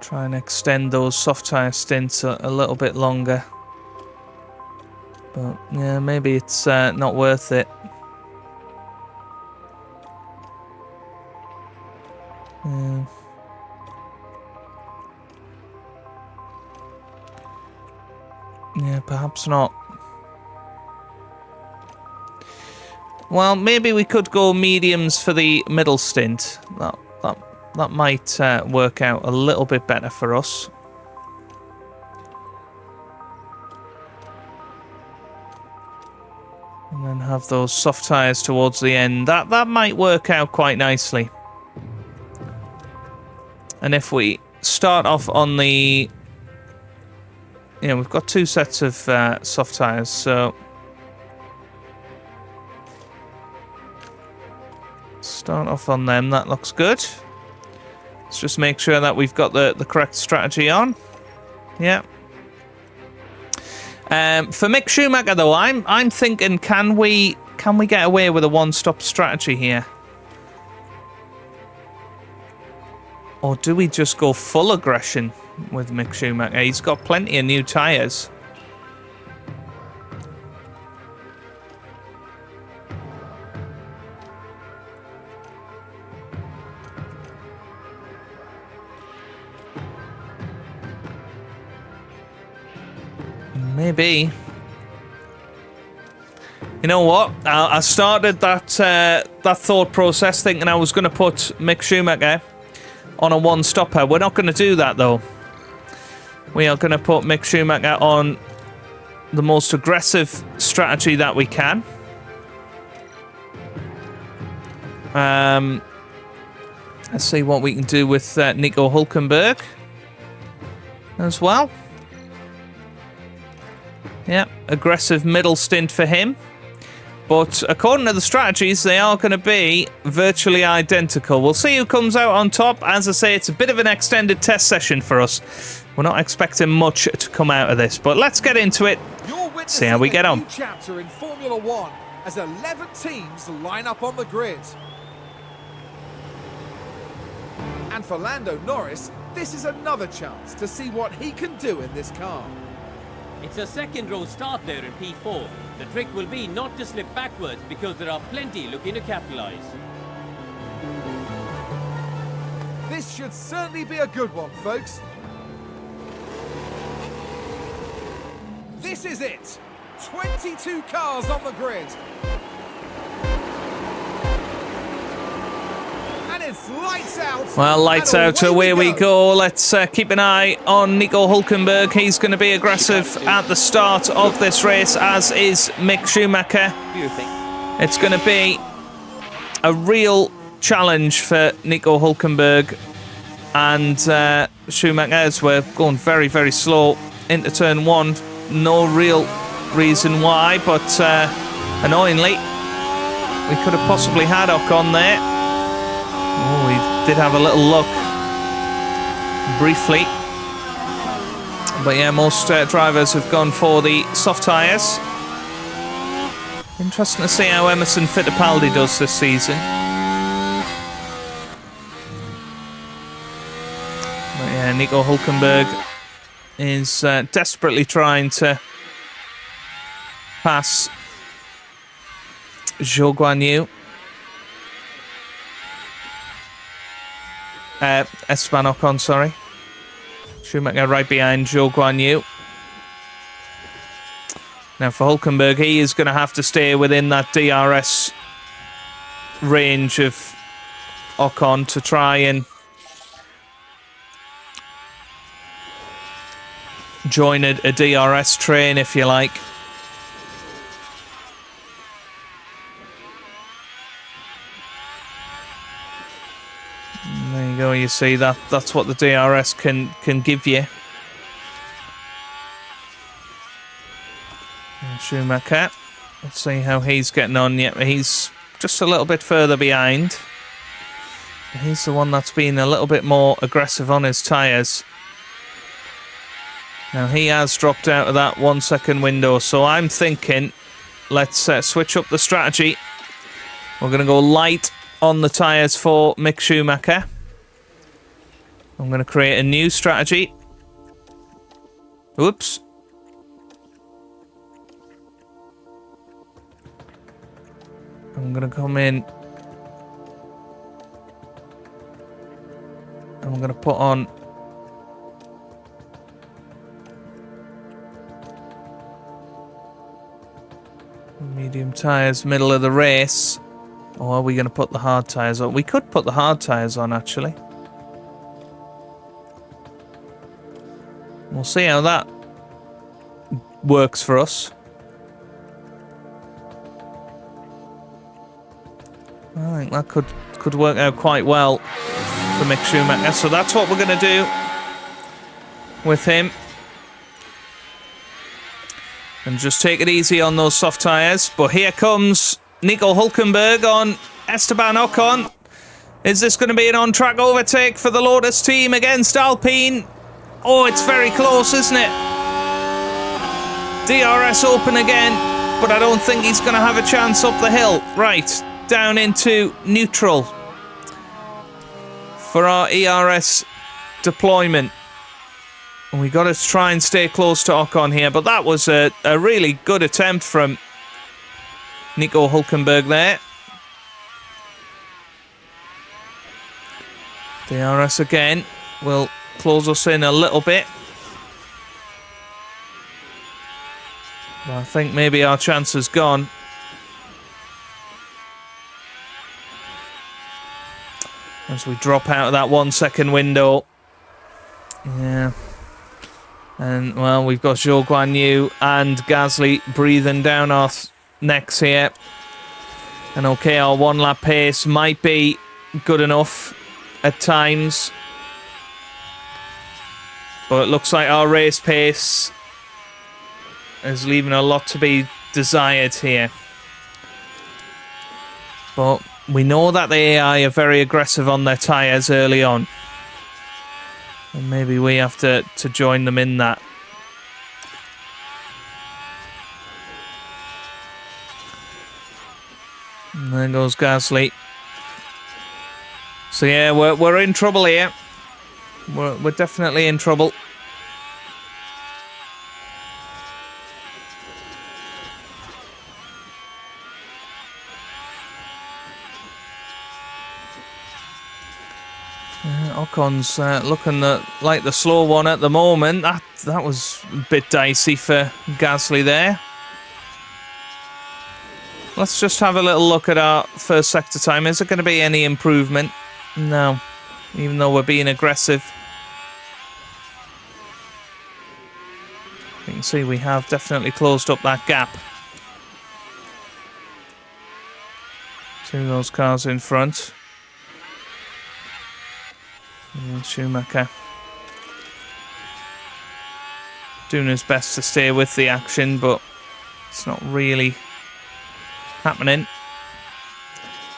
Try and extend those soft tyre stints a little bit longer. But yeah, maybe it's not worth it. Yeah, perhaps not. Well, maybe we could go mediums for the middle stint. That might work out a little bit better for us. And then have those soft tyres towards the end. That might work out quite nicely. And if we start off on the... You know, we've got two sets of soft tyres, so... Start off on them, that looks good. Let's just make sure that we've got the correct strategy on. Yeah. For Mick Schumacher though, I'm thinking, can we get away with a one-stop strategy here? Or do we just go full aggression with Mick Schumacher? He's got plenty of new tyres. Maybe. You know what? I started that thought process thinking I was going to put Mick Schumacher on a one-stopper. We're not going to do that, though. We are going to put Mick Schumacher on the most aggressive strategy that we can. Let's see what we can do with Nico Hülkenberg as well. Yeah, aggressive middle stint for him. But according to the strategies, they are going to be virtually identical. We'll see who comes out on top. As I say, it's a bit of an extended test session for us. We're not expecting much to come out of this, but let's get into it. See how we get on. New chapter in Formula One as 11 teams line up on the grid. And for Lando Norris, this is another chance to see what he can do in this car. It's a second row start there in P4. The trick will be not to slip backwards because there are plenty looking to capitalize. This should certainly be a good one, folks. This is it. 22 cars on the grid. And it's lights out. Well, lights out, away we go. Let's keep an eye on Nico Hülkenberg. He's going to be aggressive at the start of this race, as is Mick Schumacher. It's going to be a real challenge for Nico Hülkenberg and Schumacher, as we're going very, very slow into turn one. No real reason why, but annoyingly, we could have possibly had Ocon there. Oh, we did have a little look briefly. But yeah, most drivers have gone for the soft tyres. Interesting to see how Emerson Fittipaldi does this season. But yeah, Nico Hülkenberg is desperately trying to pass Zhou Guanyu. Esteban Ocon, sorry. Schumacher right behind Zhou Guanyu. Now for Hülkenberg, he is going to have to stay within that DRS range of Ocon to try and join a DRS train, if you like. There you go, you see that's what the DRS can give you. And Schumacher, let's see how he's getting on. Yeah, he's just a little bit further behind. He's the one that's been a little bit more aggressive on his tyres. Now he has dropped out of that 1 second window, so I'm thinking let's switch up the strategy. We're going to go light on the tyres for Mick Schumacher. I'm going to create a new strategy. Oops. I'm going to come in. I'm going to put on medium tyres, middle of the race. Or are we going to put the hard tyres on? We could put the hard tyres on, actually. We'll see how that works for us. I think that could work out quite well for Mick Schumacher. So that's what we're going to do with him. And just take it easy on those soft tyres. But here comes Nico Hülkenberg on Esteban Ocon. Is this going to be an on-track overtake for the Lotus team against Alpine? Oh, it's very close, isn't it? DRS open again, but I don't think he's going to have a chance up the hill. Right, down into neutral for our ERS deployment. And we got to try and stay close to Ocon here, but that was a really good attempt from Nico Hülkenberg there. DRS again will close us in a little bit. But I think maybe our chance is gone. As we drop out of that 1 second window. Yeah. And, well, we've got Zhou Guan Yu and Gasly breathing down our necks here. And okay, our 1 lap pace might be good enough at times. But it looks like our race pace is leaving a lot to be desired here. But we know that the AI are very aggressive on their tyres early on. And maybe we have to join them in that. And there goes Gasly. So yeah, we're in trouble here. We're definitely in trouble. Ocon's looking like the slow one at the moment. That was a bit dicey for Gasly there. Let's just have a little look at our first sector time. Is there going to be any improvement? No. Even though we're being aggressive. You can see we have definitely closed up that gap. See those cars in front. And Schumacher doing his best to stay with the action, but it's not really happening.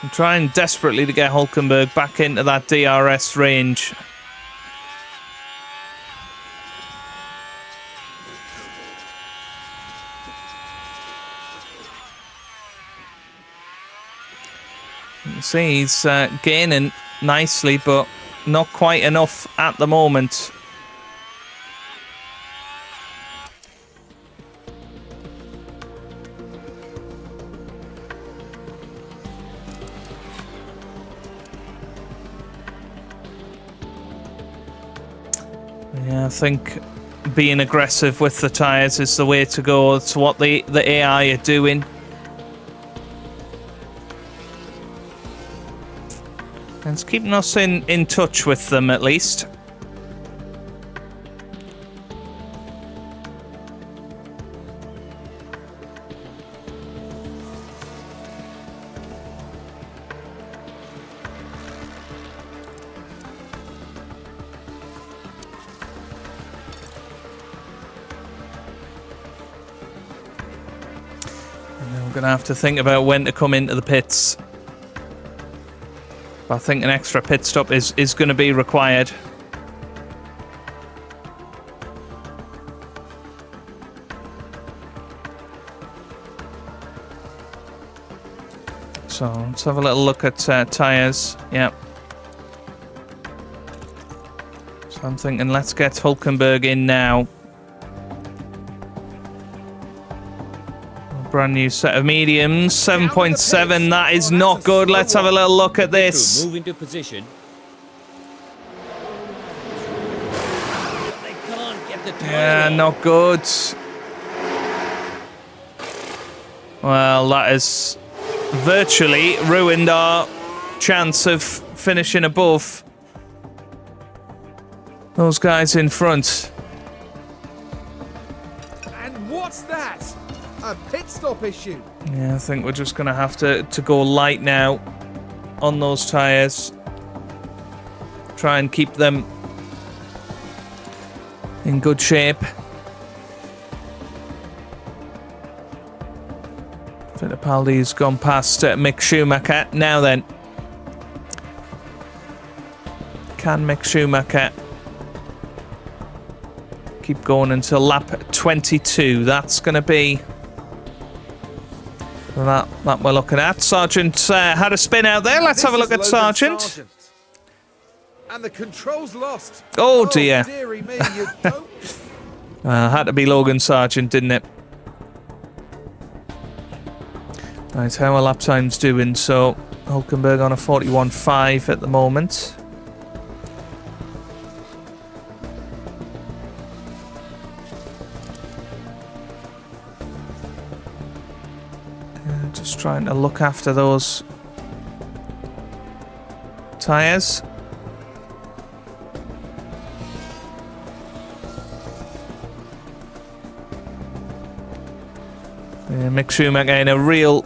I'm trying desperately to get Hülkenberg back into that DRS range. You can see he's gaining nicely, but not quite enough at the moment. Yeah, I think being aggressive with the tyres is the way to go. It's what the AI are doing. And it's keeping us in touch with them, at least. And then we're going to have to think about when to come into the pits. But I think an extra pit stop is going to be required. So let's have a little look at tyres. Yep. So I'm thinking let's get Hülkenberg in now. Brand new set of mediums, 7.7. That is not good. Let's have a little look at this. Move into position. They can't get the tire Yeah, off. not good. Well, that has virtually ruined our chance of finishing above those guys in front. And what's that? A pit stop issue. Yeah, I think we're just going to have to go light now on those tyres. Try and keep them in good shape. Fittipaldi's gone past Mick Schumacher. Now then, can Mick Schumacher keep going until lap 22? That's going to be that we're looking at. Sargent had a spin out there. Let's have a look at Sargent. And the controls lost. Oh dear. Dearie me, you don't. Had to be Logan Sargent, didn't it? Right, how are lap times doing? So Hülkenberg on a 41.5 at the moment. Just trying to look after those tyres. Yeah, Mick Schumacher in a real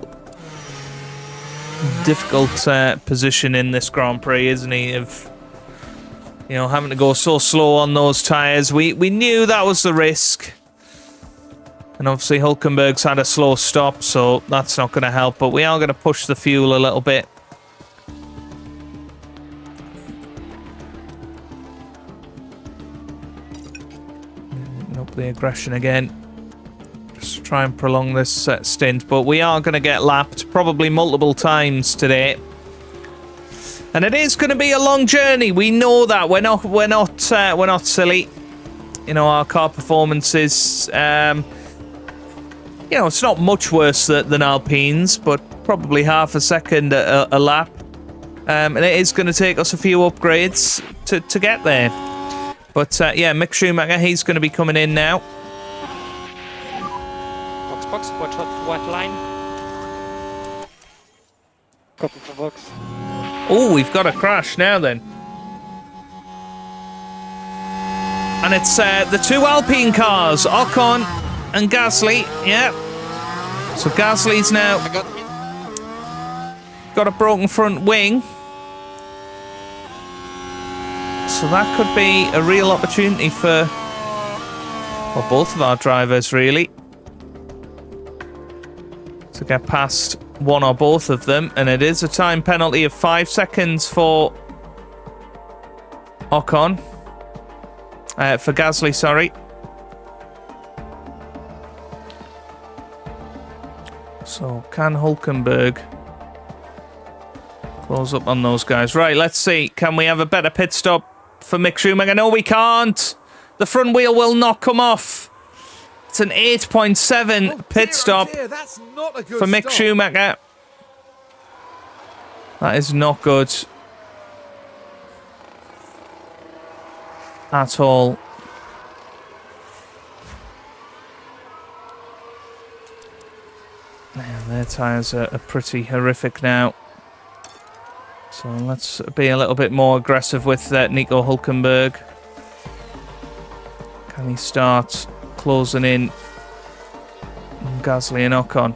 difficult position in this Grand Prix, isn't he? Of, you know, having to go so slow on those tyres. We knew that was the risk. And obviously Hülkenberg's had a slow stop, so that's not going to help. But we are going to push the fuel a little bit. Up the aggression again. Just try and prolong this stint. But we are going to get lapped probably multiple times today. And it is going to be a long journey. We know that. We're not silly. You know, our car performance is... you know, it's not much worse than Alpine's, but probably half a second a lap. And it is going to take us a few upgrades to get there. But, yeah, Mick Schumacher, he's going to be coming in now. Box, watch out, white line. Couple for box. Oh, we've got a crash now then. And it's the two Alpine cars, Ocon and Gasly, yeah. So Gasly's now got a broken front wing. So that could be a real opportunity for, well, both of our drivers, really. To get past one or both of them. And it is a time penalty of 5 seconds for Ocon. For Gasly, sorry. So, can Hülkenberg close up on those guys? Right, let's see. Can we have a better pit stop for Mick Schumacher? No, we can't. The front wheel will not come off. It's an 8.7 pit stop for Mick Schumacher. That is not good at all. Yeah, their tyres are pretty horrific now. So let's be a little bit more aggressive with Nico Hülkenberg. Can he start closing in Gasly and Ocon?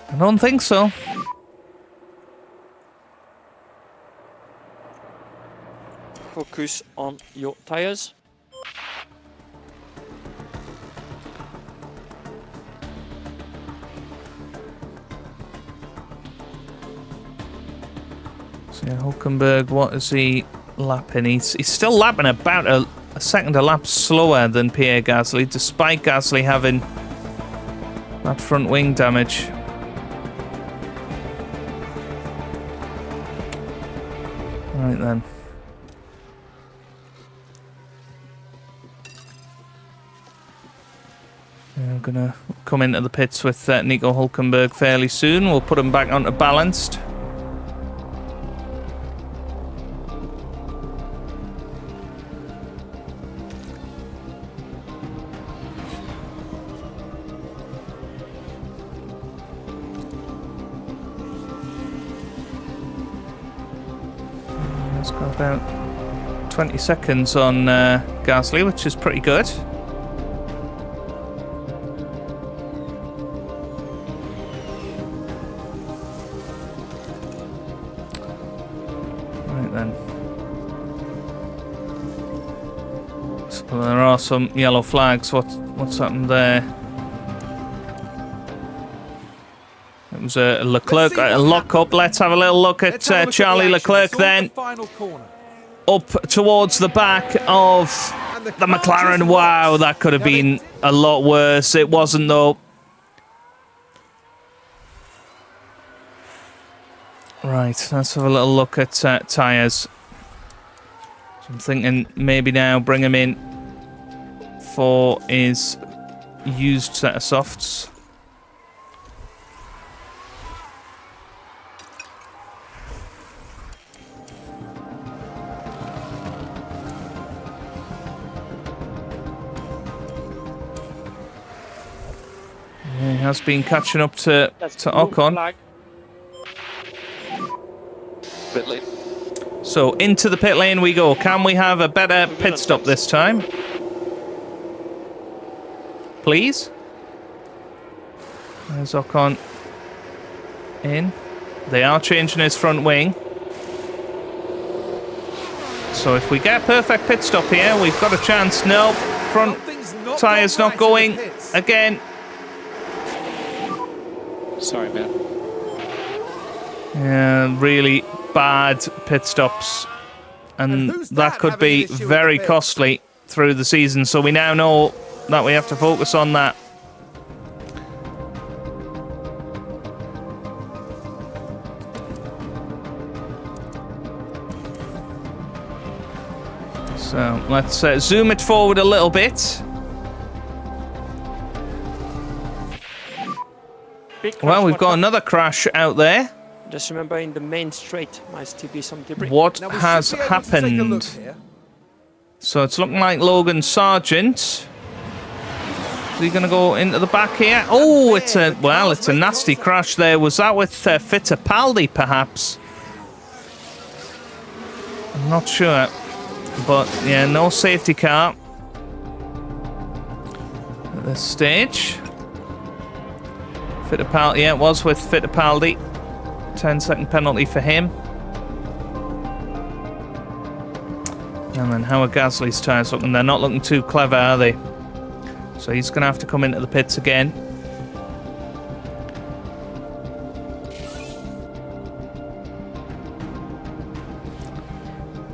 I don't think so. Focus on your tires. So yeah, Hülkenberg, what is he lapping? He's still lapping about a second a lap slower than Pierre Gasly, despite Gasly having that front wing damage. Right then. I'm going to come into the pits with Nico Hülkenberg fairly soon. We'll put him back onto balanced. It's got about 20 seconds on Gasly, which is pretty good. There are some yellow flags. What's happened there? It was a Leclerc lock-up. Let's have a little look at Charlie Leclerc then. Up towards the back of the McLaren. Wow, that could have been a lot worse. It wasn't, though. Right, let's have a little look at tyres. So I'm thinking maybe now bring him in for his used set of softs. has been catching up to Ocon. Flag. Bit late. So into the pit lane we go. Can we have a better pit stop this time? Please? There's Ocon in. They are changing his front wing. So if we get a perfect pit stop here, we've got a chance. No, front tyre's not going again. Sorry, man. Yeah, really bad pit stops. And that could be very costly through the season. So we now know that we have to focus on that. So let's zoom it forward a little bit. Well, we've got another crash out there. Just remember, in the main straight might still be some debris. What has happened? So it's looking like Logan Sargent. Is he going to go into the back here? Oh, it's a nasty crash there. Was that with Fittipaldi, perhaps? I'm not sure. But, yeah, no safety car at this stage. Fittipaldi, yeah, it was with Fittipaldi. 10-second penalty for him. And then how are Gasly's tyres looking? They're not looking too clever, are they? So he's going to have to come into the pits again.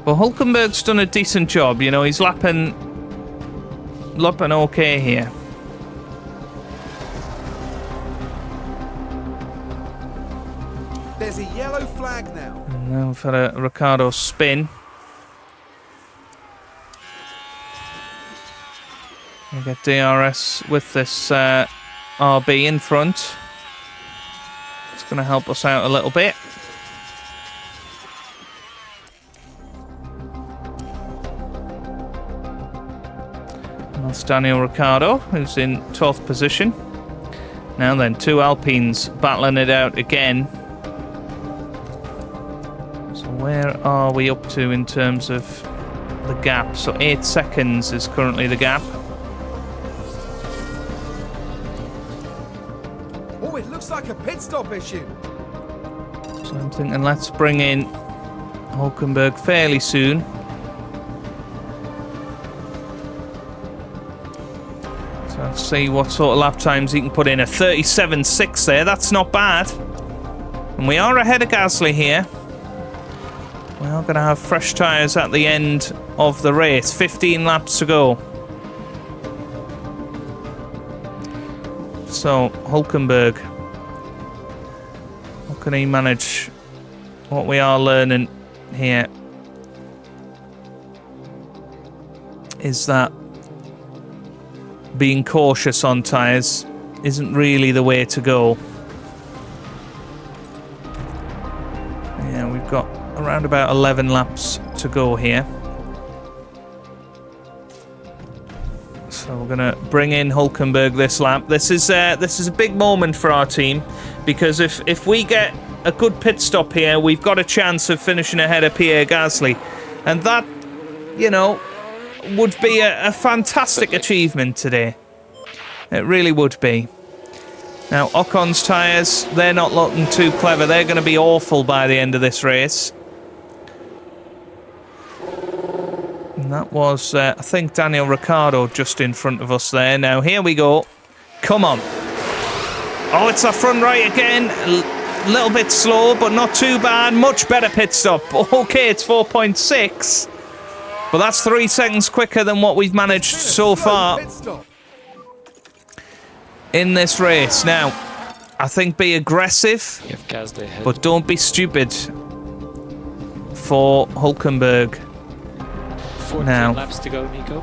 Well, Hulkenberg's done a decent job. You know, he's lapping okay here. There's a yellow flag now. And now we've had a Ricciardo spin. We get DRS with this RB in front. It's going to help us out a little bit. And that's Daniel Ricciardo, who's in 12th position. Now then, two Alpines battling it out again. So where are we up to in terms of the gap? So 8 seconds is currently the gap. Oh, it looks like a pit stop issue. So I'm thinking let's bring in Hulkenberg fairly soon. So let's see what sort of lap times he can put in. A 37.6 there, that's not bad. And we are ahead of Gasly here. We are going to have fresh tyres at the end of the race. 15 laps to go. So, Hulkenberg. How can he manage what we are learning here? Is that being cautious on tyres isn't really the way to go. Yeah, we've got around about 11 laps to go here. So we're going to bring in Hulkenberg this lap. This is a big moment for our team, because if we get a good pit stop here, we've got a chance of finishing ahead of Pierre Gasly. And that, you know, would be a fantastic achievement today. It really would be. Now, Ocon's tyres, they're not looking too clever. They're going to be awful by the end of this race. And that was, I think, Daniel Ricciardo just in front of us there. Now, here we go. Come on. Oh, it's our front right again. A little bit slow, but not too bad. Much better pit stop. Okay, it's 4.6. But that's 3 seconds quicker than what we've managed so far in this race. Now, I think be aggressive, but don't be stupid for Hulkenberg. 14 now. laps to go, Nico.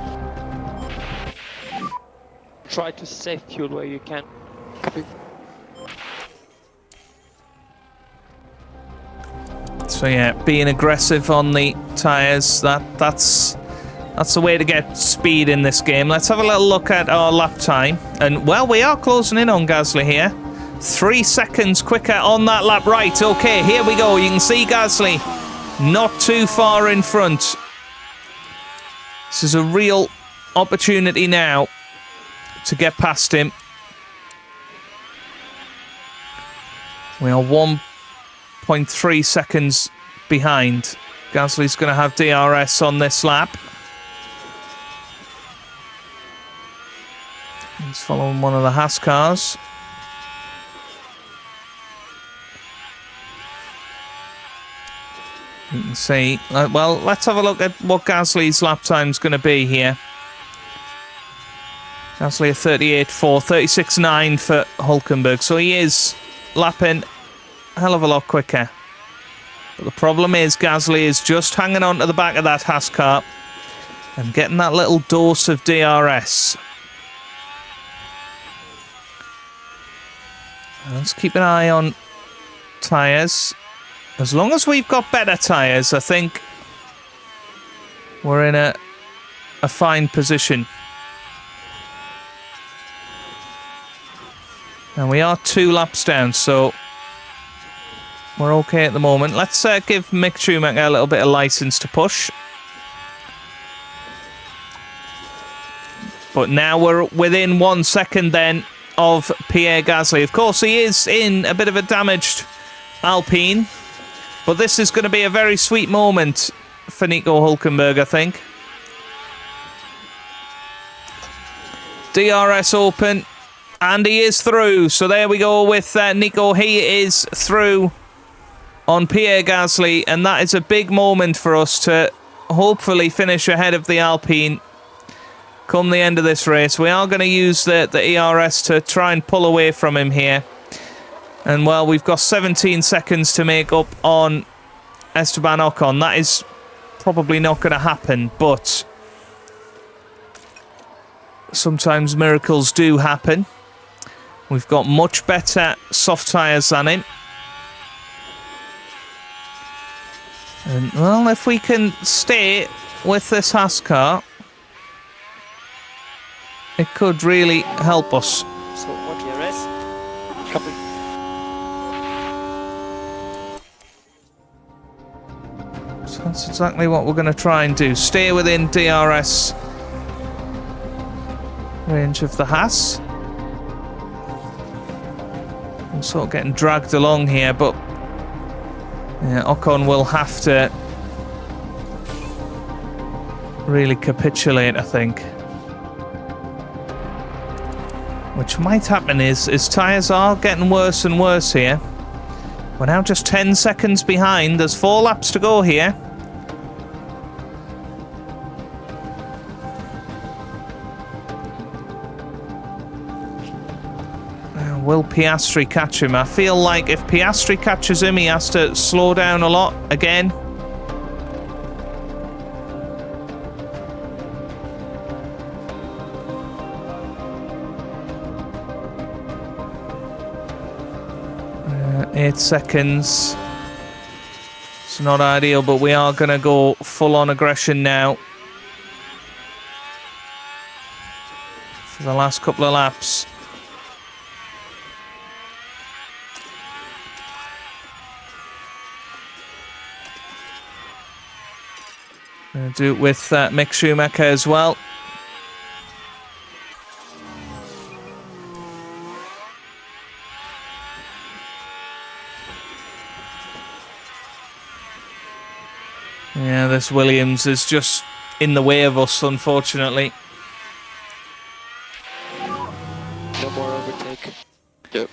Try to save fuel where you can. So yeah, being aggressive on the tyres, that's That's the way to get speed in this game. Let's have a little look at our lap time. And, well, we are closing in on Gasly here. 3 seconds quicker on that lap. Right, okay, here we go. You can see Gasly not too far in front. This is a real opportunity now to get past him. We are 1.3 seconds behind. Gasly's going to have DRS on this lap. He's following one of the Haas cars. You can see. Well, let's have a look at what Gasly's lap time's going to be here. Gasly a 38.4, 36.9 for Hulkenberg. So he is lapping a hell of a lot quicker. But the problem is Gasly is just hanging on to the back of that Haas car and getting that little dose of DRS. Let's keep an eye on tyres. As long as we've got better tyres, I think we're in a fine position. And we are 2 laps down, so we're okay at the moment. Let's give Mick Schumacher a little bit of license to push. But now we're within 1 second then of Pierre Gasly. Of course, he is in a bit of a damaged Alpine, but this is going to be a very sweet moment for Nico Hulkenberg, I think. DRS open, and he is through. So there we go with Nico. He is through on Pierre Gasly, and that is a big moment for us to hopefully finish ahead of the Alpine come the end of this race. We are going to use the ERS to try and pull away from him here. And, well, we've got 17 seconds to make up on Esteban Ocon. That is probably not going to happen, but sometimes miracles do happen. We've got much better soft tyres than him. And, well, if we can stay with this Haas car, it could really help us. So what DRS? Couple. So that's exactly what we're going to try and do. Stay within DRS range of the Haas. I'm sort of getting dragged along here, but yeah, Ocon will have to really capitulate, I think. Which might happen is tyres are getting worse and worse here. We're now just 10 seconds behind. There's 4 laps to go here. Will Piastri catch him? I feel like if Piastri catches him, he has to slow down a lot again. Eight seconds. It's not ideal, but we are going to go full-on aggression now for the last couple of laps. Going to do it with Mick Schumacher as well. Yeah, this Williams is just in the way of us, unfortunately. No more overtake. Yep.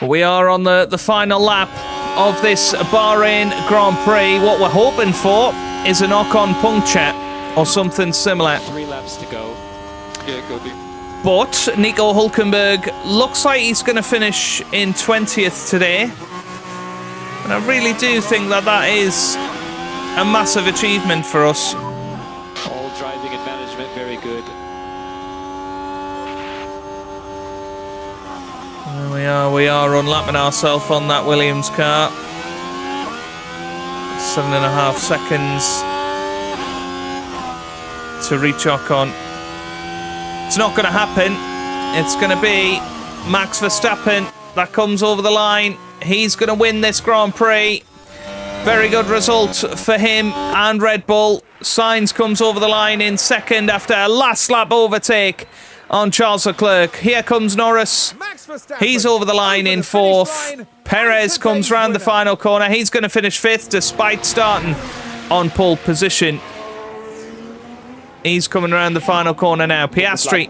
We are on the final lap of this Bahrain Grand Prix. What we're hoping for is a knock-on puncture or something similar. 3 laps to go. Yeah, go big. But Nico Hulkenberg looks like he's going to finish in 20th today. And I really do think that is a massive achievement for us. All driving and management, very good. There we are unlapping ourselves on that Williams car. 7.5 seconds. to reach Ocon. It's not going to happen. It's going to be Max Verstappen that comes over the line. He's going to win this Grand Prix. Very good result for him and Red Bull. Sainz comes over the line in second after a last lap overtake on Charles Leclerc. Here comes Norris. He's over the line in fourth. Perez comes round the final corner. He's going to finish fifth despite starting on pole position. He's coming around the final corner now. Piastri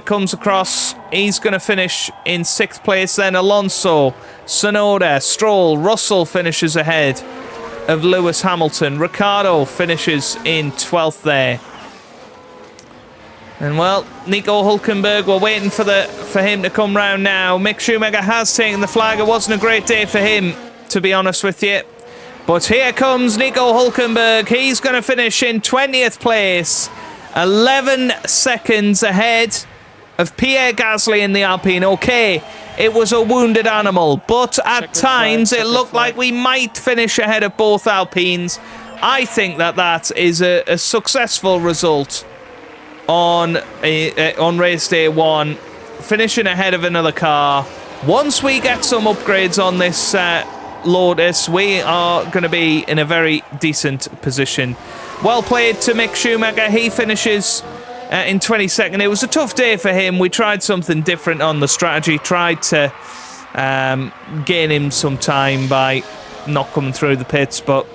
comes across. He's going to finish in sixth place. Then Alonso, Tsunoda, Stroll, Russell finishes ahead of Lewis Hamilton. Ricciardo finishes in 12th there. And well, Nico Hülkenberg, we're waiting for him to come round now. Mick Schumacher has taken the flag. It wasn't a great day for him, to be honest with you. But here comes Nico Hülkenberg. He's going to finish in 20th place. 11 seconds ahead of Pierre Gasly in the Alpine. Okay, it was a wounded animal, but at times it looked like we might finish ahead of both Alpines. I think that is a successful result on race day one, finishing ahead of another car. Once we get some upgrades on this Lotus, we are going to be in a very decent position. Well played to Mick Schumacher. He finishes in 22nd. It was a tough day for him. We tried something different on the strategy, tried to gain him some time by not coming through the pits, but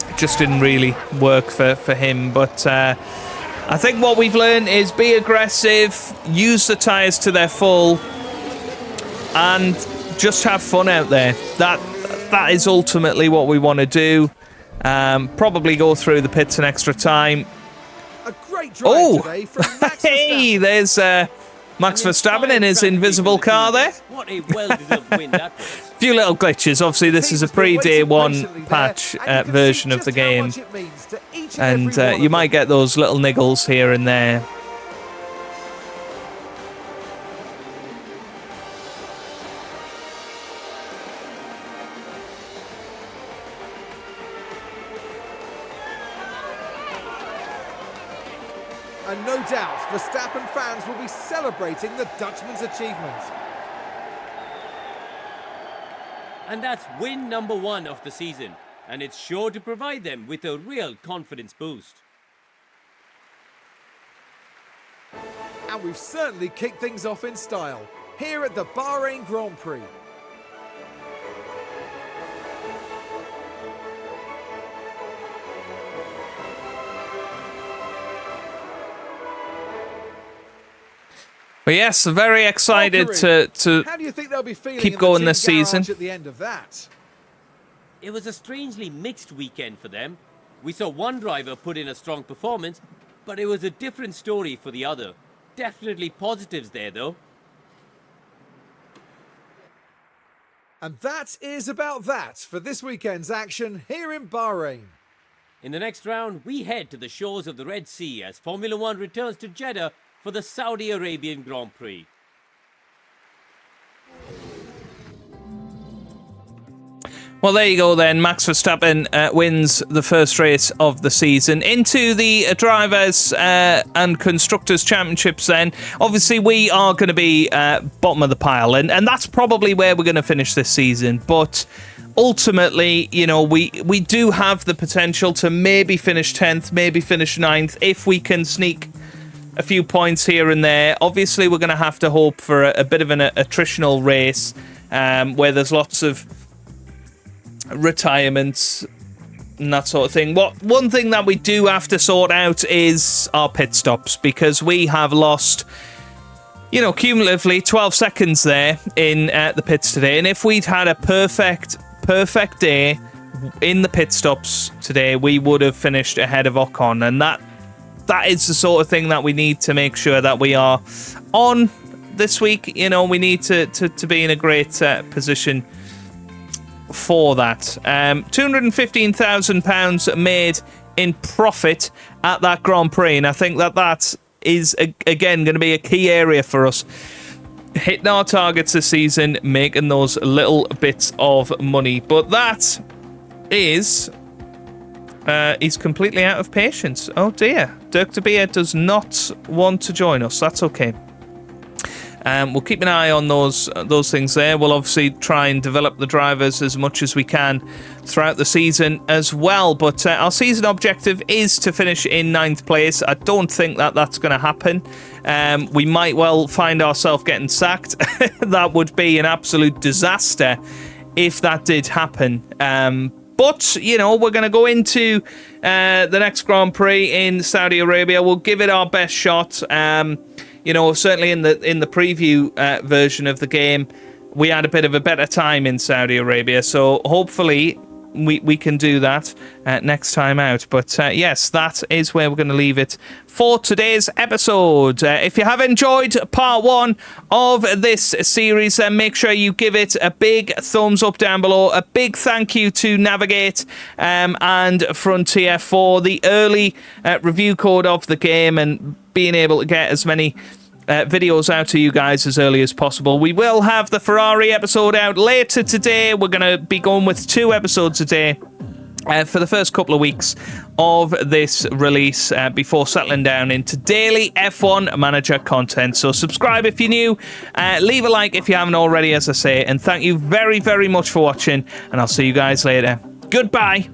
it just didn't really work for him. But I think what we've learned is be aggressive, use the tyres to their full, and just have fun out there. That is ultimately what we want to do. Probably go through the pits an extra time. A great drive today from Max hey, there's Max Verstappen in his invisible car there. What a well-deserved win that was. A few little glitches. Obviously, this is a pre-day one patch version of the game, and you might get those little niggles here and there. And no doubt, Verstappen fans will be celebrating the Dutchman's achievement. And that's win number 1 of the season, and it's sure to provide them with a real confidence boost. And we've certainly kicked things off in style here at the Bahrain Grand Prix. But yes, very excited to How do you think they'll be feeling keep in going the this team season. garage at the end of that? It was a strangely mixed weekend for them. We saw one driver put in a strong performance, but it was a different story for the other. Definitely positives there, though. And that is about that for this weekend's action here in Bahrain. In the next round, we head to the shores of the Red Sea as Formula One returns to Jeddah for the Saudi Arabian Grand Prix. Well, there you go then. Max Verstappen wins the first race of the season. Into the Drivers and Constructors Championships then. Obviously, we are going to be bottom of the pile, and that's probably where we're going to finish this season. But ultimately, you know, we do have the potential to maybe finish 10th, maybe finish 9th, if we can sneak a few points here and there. Obviously, we're going to have to hope for a bit of an attritional race where there's lots of retirements and that sort of thing. One thing that we do have to sort out is our pit stops, because we have lost, you know, cumulatively 12 seconds there in the pits today. And if we'd had a perfect day in the pit stops today, we would have finished ahead of Ocon, and that is the sort of thing that we need to make sure that we are on this week. You know, we need to be in a great position for that. £215,000 made in profit at that Grand Prix, and I think that is again going to be a key area for us, hitting our targets this season, making those little bits of money. But that is He's completely out of patience. Oh dear. Dirk de Beer does not want to join us. That's okay. We'll keep an eye on those things there. We'll obviously try and develop the drivers as much as we can throughout the season as well. But our season objective is to finish in 9th place. I don't think that that's going to happen. We might well find ourselves getting sacked. That would be an absolute disaster if that did happen. But, you know, we're going to go into the next Grand Prix in Saudi Arabia. We'll give it our best shot. You know, certainly in the preview version of the game, we had a bit of a better time in Saudi Arabia. So hopefully we can do that next time out. But yes, that is where we're going to leave it for today's episode. If you have enjoyed part 1 of this series, then make sure you give it a big thumbs up down below. A big thank you to Navigate and Frontier for the early review code of the game and being able to get as many videos out to you guys as early as possible. We will have the Ferrari episode out later today. We're going to be going with 2 episodes a day for the first couple of weeks of this release before settling down into daily F1 Manager content. So subscribe if you're new, leave a like if you haven't already, as I say, and thank you very, very much for watching, and I'll see you guys later. Goodbye.